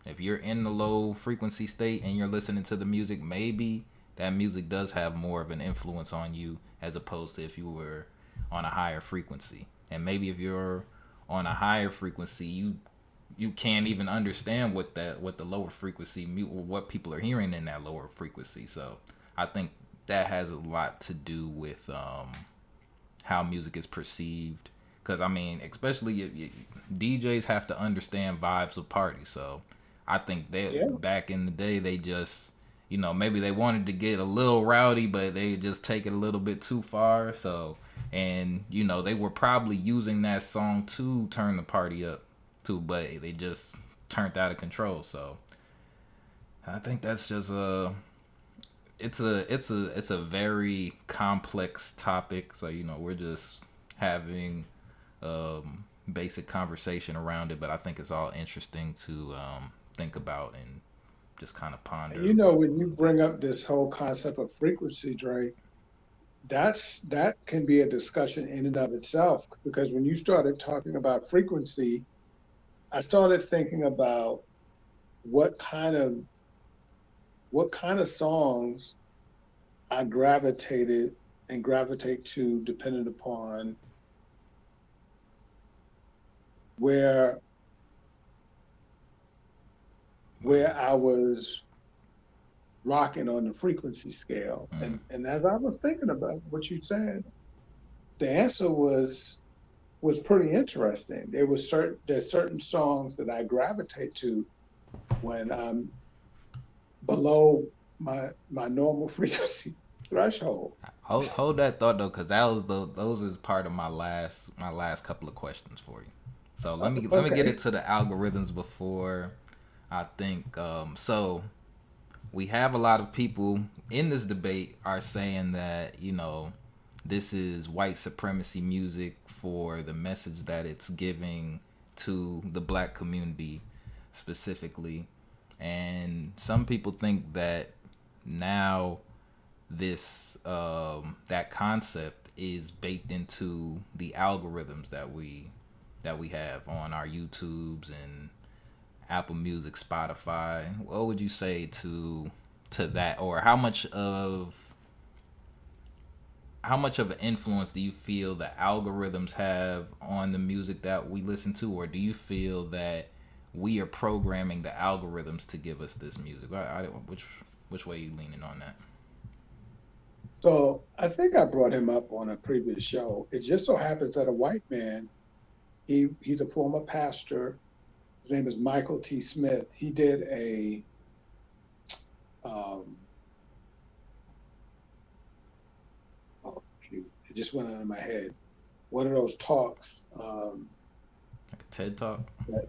If you're in the low frequency state and you're listening to the music, maybe that music does have more of an influence on you as opposed to if you were on a higher frequency. And maybe if you're on a higher frequency, you can't even understand what the lower frequency or what people are hearing in that lower frequency. So I think that has a lot to do with how music is perceived. Because I mean, especially DJs have to understand vibes of parties. So I think Yeah. that back in the day, they just maybe they wanted to get a little rowdy, but they just take it a little bit too far. So and they were probably using that song to turn the party up too, but they just turned out of control. So I think that's just it's a very complex topic. So we're just having basic conversation around it, but I think it's all interesting to think about and just kind of And ponder you know, when a you little bit. bring up this whole concept of frequency, Dre, that can be a discussion in and of itself, because when you started talking about frequency, I started thinking about what kind of what kind of songs I gravitated and gravitate to, depending upon where Where? I was rocking on the frequency scale. Mm, And as I was thinking about what you said, the answer was pretty interesting. There's certain songs that I gravitate to when I'm below my normal frequency threshold. hold that thought though, because that was those is part of my last couple of questions for you. So let me get Okay. into the algorithms before I think. So we have a lot of people in this debate are saying that this is white supremacy music for the message that it's giving to the black community specifically, and some people think that now this that concept is baked into the algorithms that we have on our YouTubes and Apple Music, Spotify. What would you say to that, or how much of an influence do you feel the algorithms have on the music that we listen to, or do you feel that we are programming the algorithms to give us this music? Which way are you leaning on that? So I think I brought him up on a previous show. It just so happens that a white man, he's a former pastor. His name is Michael T. Smith. He did um, oh shoot, it just went out of my head. One of those talks. Like a TED talk, That,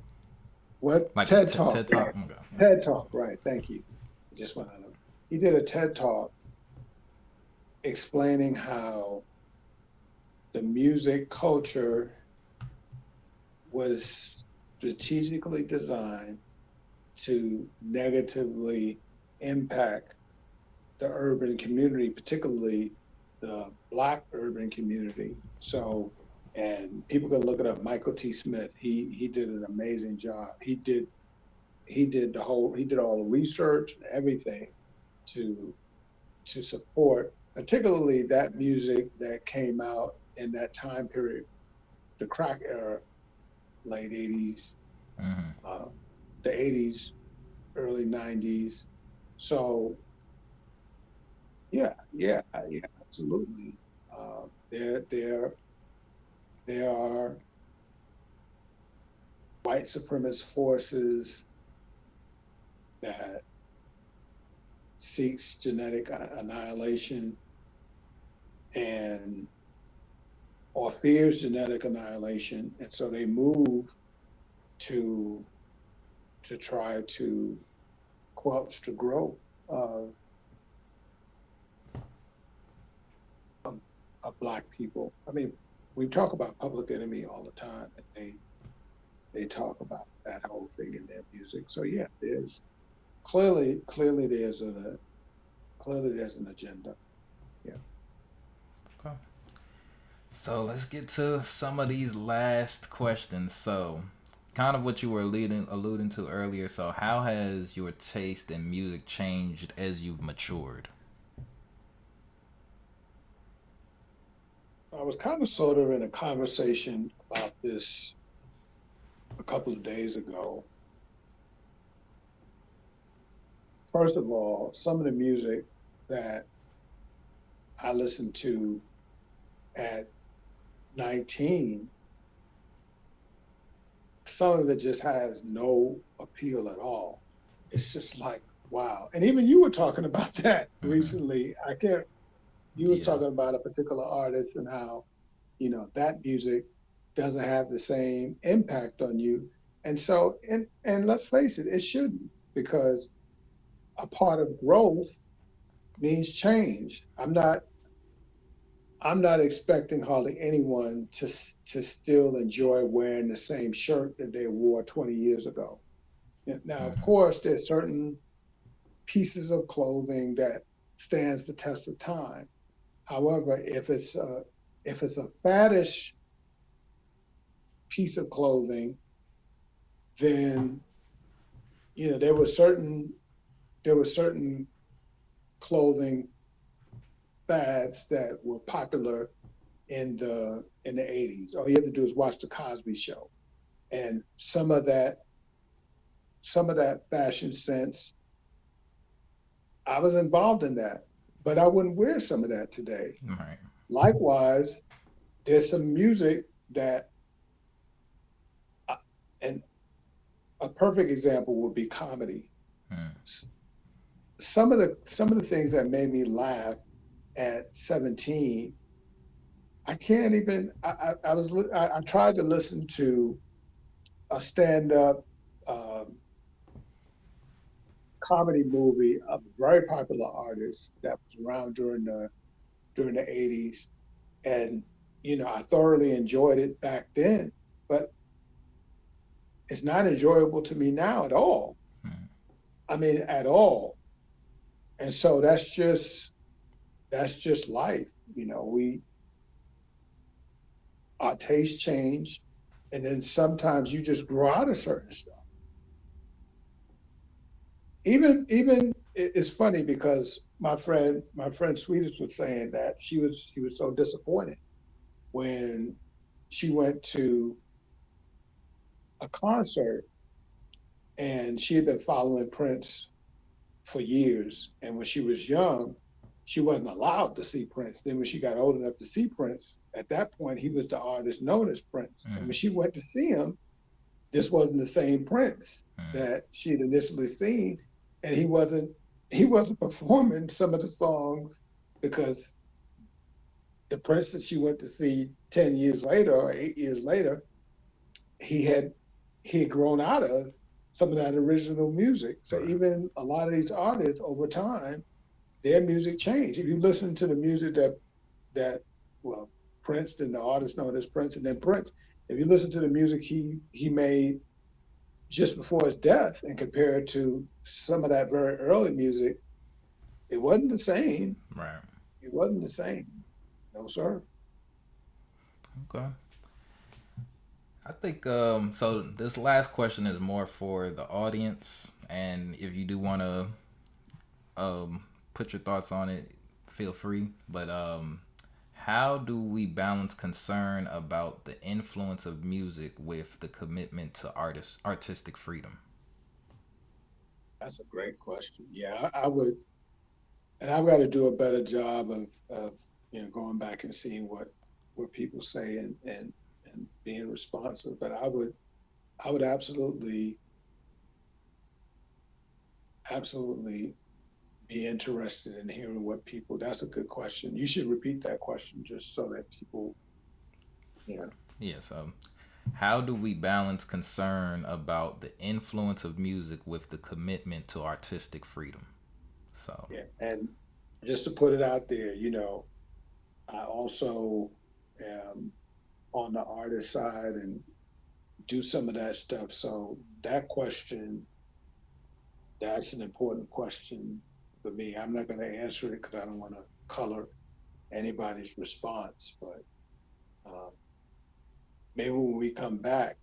what like a TED Talk? TED talk. Right, Oh my God. Yeah. TED Talk. Right. Thank you. It just went out of. He did a TED Talk explaining how the music culture was strategically designed to negatively impact the urban community, particularly the Black urban community. So, and people can look it up. Michael T. Smith, he did an amazing job. He did all the research and everything to to support, particularly that music that came out in that time period, the crack era, late '80s, Mm-hmm. uh, the '80s, early '90s. So yeah, absolutely. There are white supremacist forces that seeks genetic annihilation and or fears genetic annihilation, and so they move to try to squelch the growth of, of, of Black people. I mean, we talk about Public Enemy all the time, and they talk about that whole thing in their music. So yeah, there's clearly there's an agenda. Yeah. Okay. So let's get to some of these last questions. So, kind of what you were alluding to earlier. So, how has your taste in music changed as you've matured? I was kind of sort of in a conversation about this a couple of days ago. First of all, some of the music that I listened to at 19, some of it just has no appeal at all. It's just like, wow. And even you were talking about that Mm-hmm. recently. I can't, you were Yeah. talking about a particular artist and how, that music doesn't have the same impact on you. And so, and let's face it, it shouldn't, because a part of growth means change. I'm not expecting hardly anyone to still enjoy wearing the same shirt that they wore 20 years ago. Now, of Mm-hmm. course, there's certain pieces of clothing that stands the test of time. However, if it's a faddish piece of clothing, then there were certain clothing fads that were popular in the '80s. All you have to do is watch the Cosby Show, and some of that fashion sense, I was involved in that, but I wouldn't wear some of that today. Right. Likewise, there's some music that, I, and a perfect example would be comedy. Mm. Some of the things that made me laugh at 17, I can't even. I tried to listen to a stand up um, comedy movie of a very popular artist that was around during the '80s, and I thoroughly enjoyed it back then, but it's not enjoyable to me now at all. Mm. I mean, at all. And so that's just life. We our tastes change, and then sometimes you just grow out of certain stuff. Even it's funny because my friend Sweetest was saying that she was so disappointed when she went to a concert, and she had been following Prince for years. And when she was young, she wasn't allowed to see Prince. Then when she got old enough to see Prince, at that point he was the artist known as Prince. And when Mm, she went to see him, this wasn't the same Prince mm, that she had initially seen, and he wasn't performing some of the songs because the Prince that she went to see 10 years later or 8 years later, he had he had grown out of some of that original music. So right, even a lot of these artists over time, their music changed. If you listen to the music that well, Prince, then the artist known as Prince, and then Prince. If you listen to the music he made just before his death and compare it to some of that very early music, it wasn't the same. right. It wasn't the same. No, sir. Okay. I think so this last question is more for the audience, and if you do want to put your thoughts on it, feel free. But how do we balance concern about the influence of music with the commitment to artistic freedom? That's a great question. Yeah, I would, and I've got to do a better job of going back and seeing what people say and being responsive. But I would absolutely be interested in hearing what people. That's a good question. You should repeat that question just so that people, yeah, Yeah, so how do we balance concern about the influence of music with the commitment to artistic freedom? So, yeah. And just to put it out there, I also am on the artist side and do some of that stuff. So that question, that's an important question for me. I'm not going to answer it because I don't want to color anybody's response. But maybe when we come back,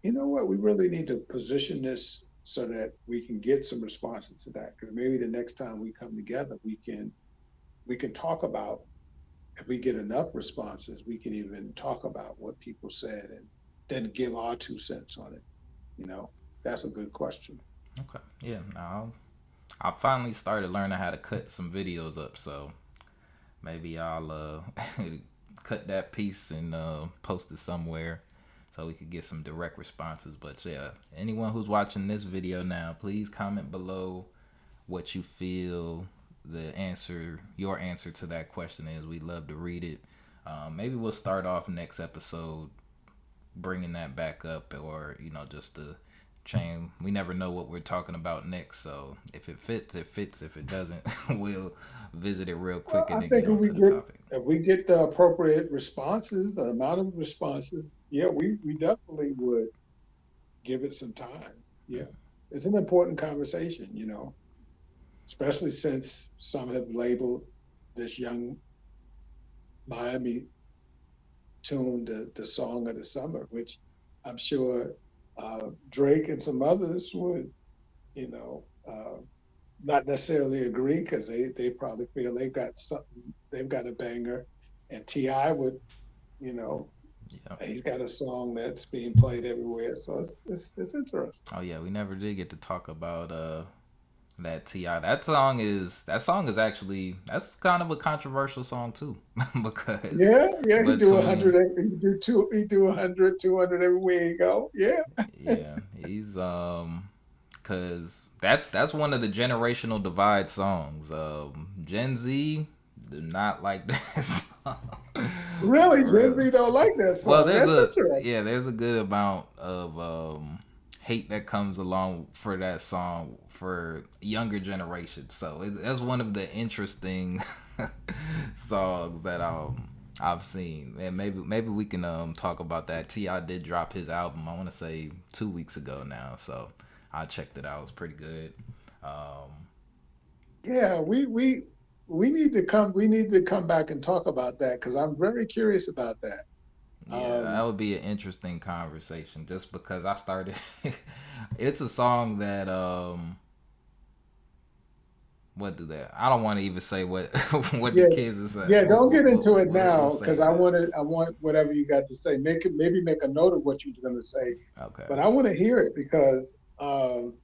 you know what? We really need to position this so that we can get some responses to that. Because maybe the next time we come together, we can talk about, if we get enough responses, we can even talk about what people said and then give our 2 cents on it. You know, that's a good question. okay, yeah, now I finally started learning how to cut some videos up, so maybe I'll cut that piece and post it somewhere so we could get some direct responses. But yeah, anyone who's watching this video now, please comment below what you feel your answer to that question is. We'd love to read it. Maybe we'll start off next episode bringing that back up, or just to chain. We never know what we're talking about next, so if it fits, it fits. If it doesn't, we'll visit it real Well, quick and I then think get if on we to the get topic. if we get the appropriate responses, the amount of responses, yeah, we definitely would give it some time. Yeah, it's an important conversation, especially since some have labeled this Young Miami tune the song of the summer, which I'm sure Drake and some others would, you know, not necessarily agree because they probably feel they've got a banger, and Ti would, you know, Yeah. he's got a song that's being played everywhere, so it's interesting. Oh yeah, we never did get to talk about that Ti. That song is actually that's kind of a controversial song too, because Yeah, yeah, he do a between hundred, he do 100, 200 everywhere you go. Yeah, yeah, he's because that's one of the generational divide songs. Gen Z do not like that song. really, Gen Really. Z don't like that Well, song. That's interesting. there's a good amount of hate that comes along for that song for younger generations. So that's one of the interesting songs that I've seen. And maybe we can talk about that. Ti did drop his album. I want to say 2 weeks ago now. So I checked it out. It was pretty good. Um, Yeah, we need to come back and talk about that because I'm very curious about that. Yeah, that Um, would be an interesting conversation just because I started it's a song that what do that I don't want to even say what what the yeah, kids are saying. yeah. Don't get into it We'll now because save that. I want whatever you got to say. Maybe make a note of what you're going to say, Okay. but I want to hear it because, um,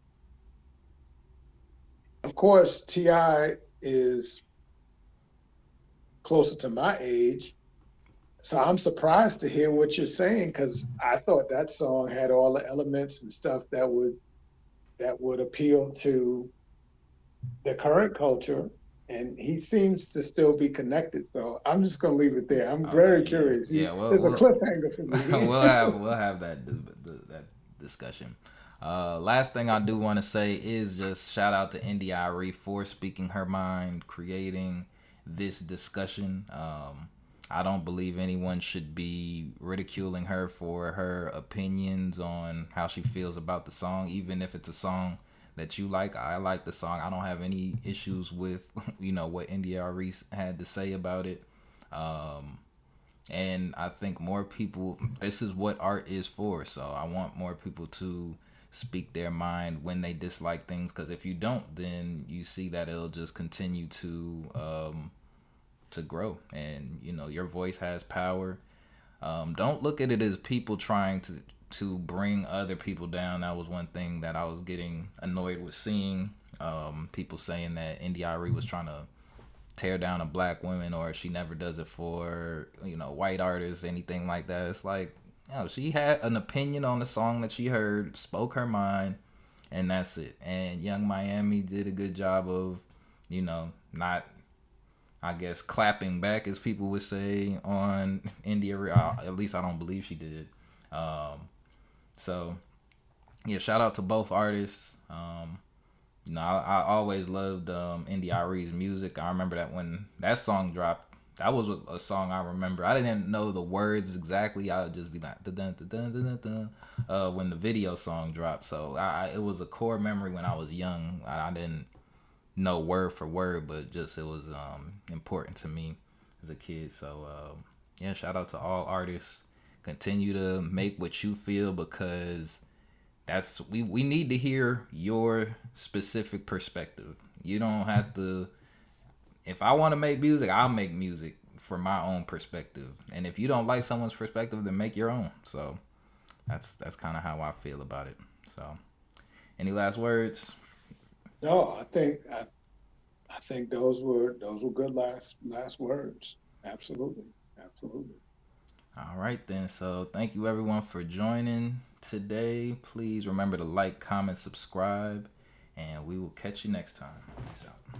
of course, Ti. is closer to my age. So I'm surprised to hear what you're saying because I thought that song had all the elements and stuff that would appeal to the current culture. And he seems to still be connected. So I'm just gonna leave it there. I'm Okay, very yeah, curious. yeah. Well, It's a cliffhanger for me. we'll have that discussion. Last thing I do want to say is just shout out to India.Arie for speaking her mind, creating this discussion. I don't believe anyone should be ridiculing her for her opinions on how she feels about the song, even if it's a song that you like. I like the song. I don't have any issues with what India.Arie had to say about it. Um, and I think more people, this is what art is for. So I want more people to speak their mind when they dislike things, because if you don't, then you see that it'll just continue to grow, and your voice has power. Don't look at it as people trying to bring other people down. That was one thing that I was getting annoyed with seeing. People saying that India.Arie was trying to tear down a black woman, or she never does it for white artists, anything like that. It's like, she had an opinion on the song that she heard, spoke her mind, and that's it. And Yung Miami did a good job of not, I guess, clapping back, as people would say, on India. At least I don't believe she did. So yeah, shout out to both artists. I always loved India.Arie's music. I remember that when that song dropped, that was a song I remember. I didn't know the words exactly. I would just be like, dun, dun, dun, dun, dun, dun, when the video song dropped. So it was a core memory when I was young. I didn't know word for word, but just it was important to me as a kid. So yeah, shout out to all artists. Continue to make what you feel, because that's we need to hear your specific perspective. You don't have to. If I want to make music, I'll make music for my own perspective, and if you don't like someone's perspective, then make your own. So that's kind of how I feel about it. So, any last words? No, I think those were good last words. Absolutely, absolutely. All right then. So thank you everyone for joining today. Please remember to like, comment, subscribe, and we will catch you next time. Peace out.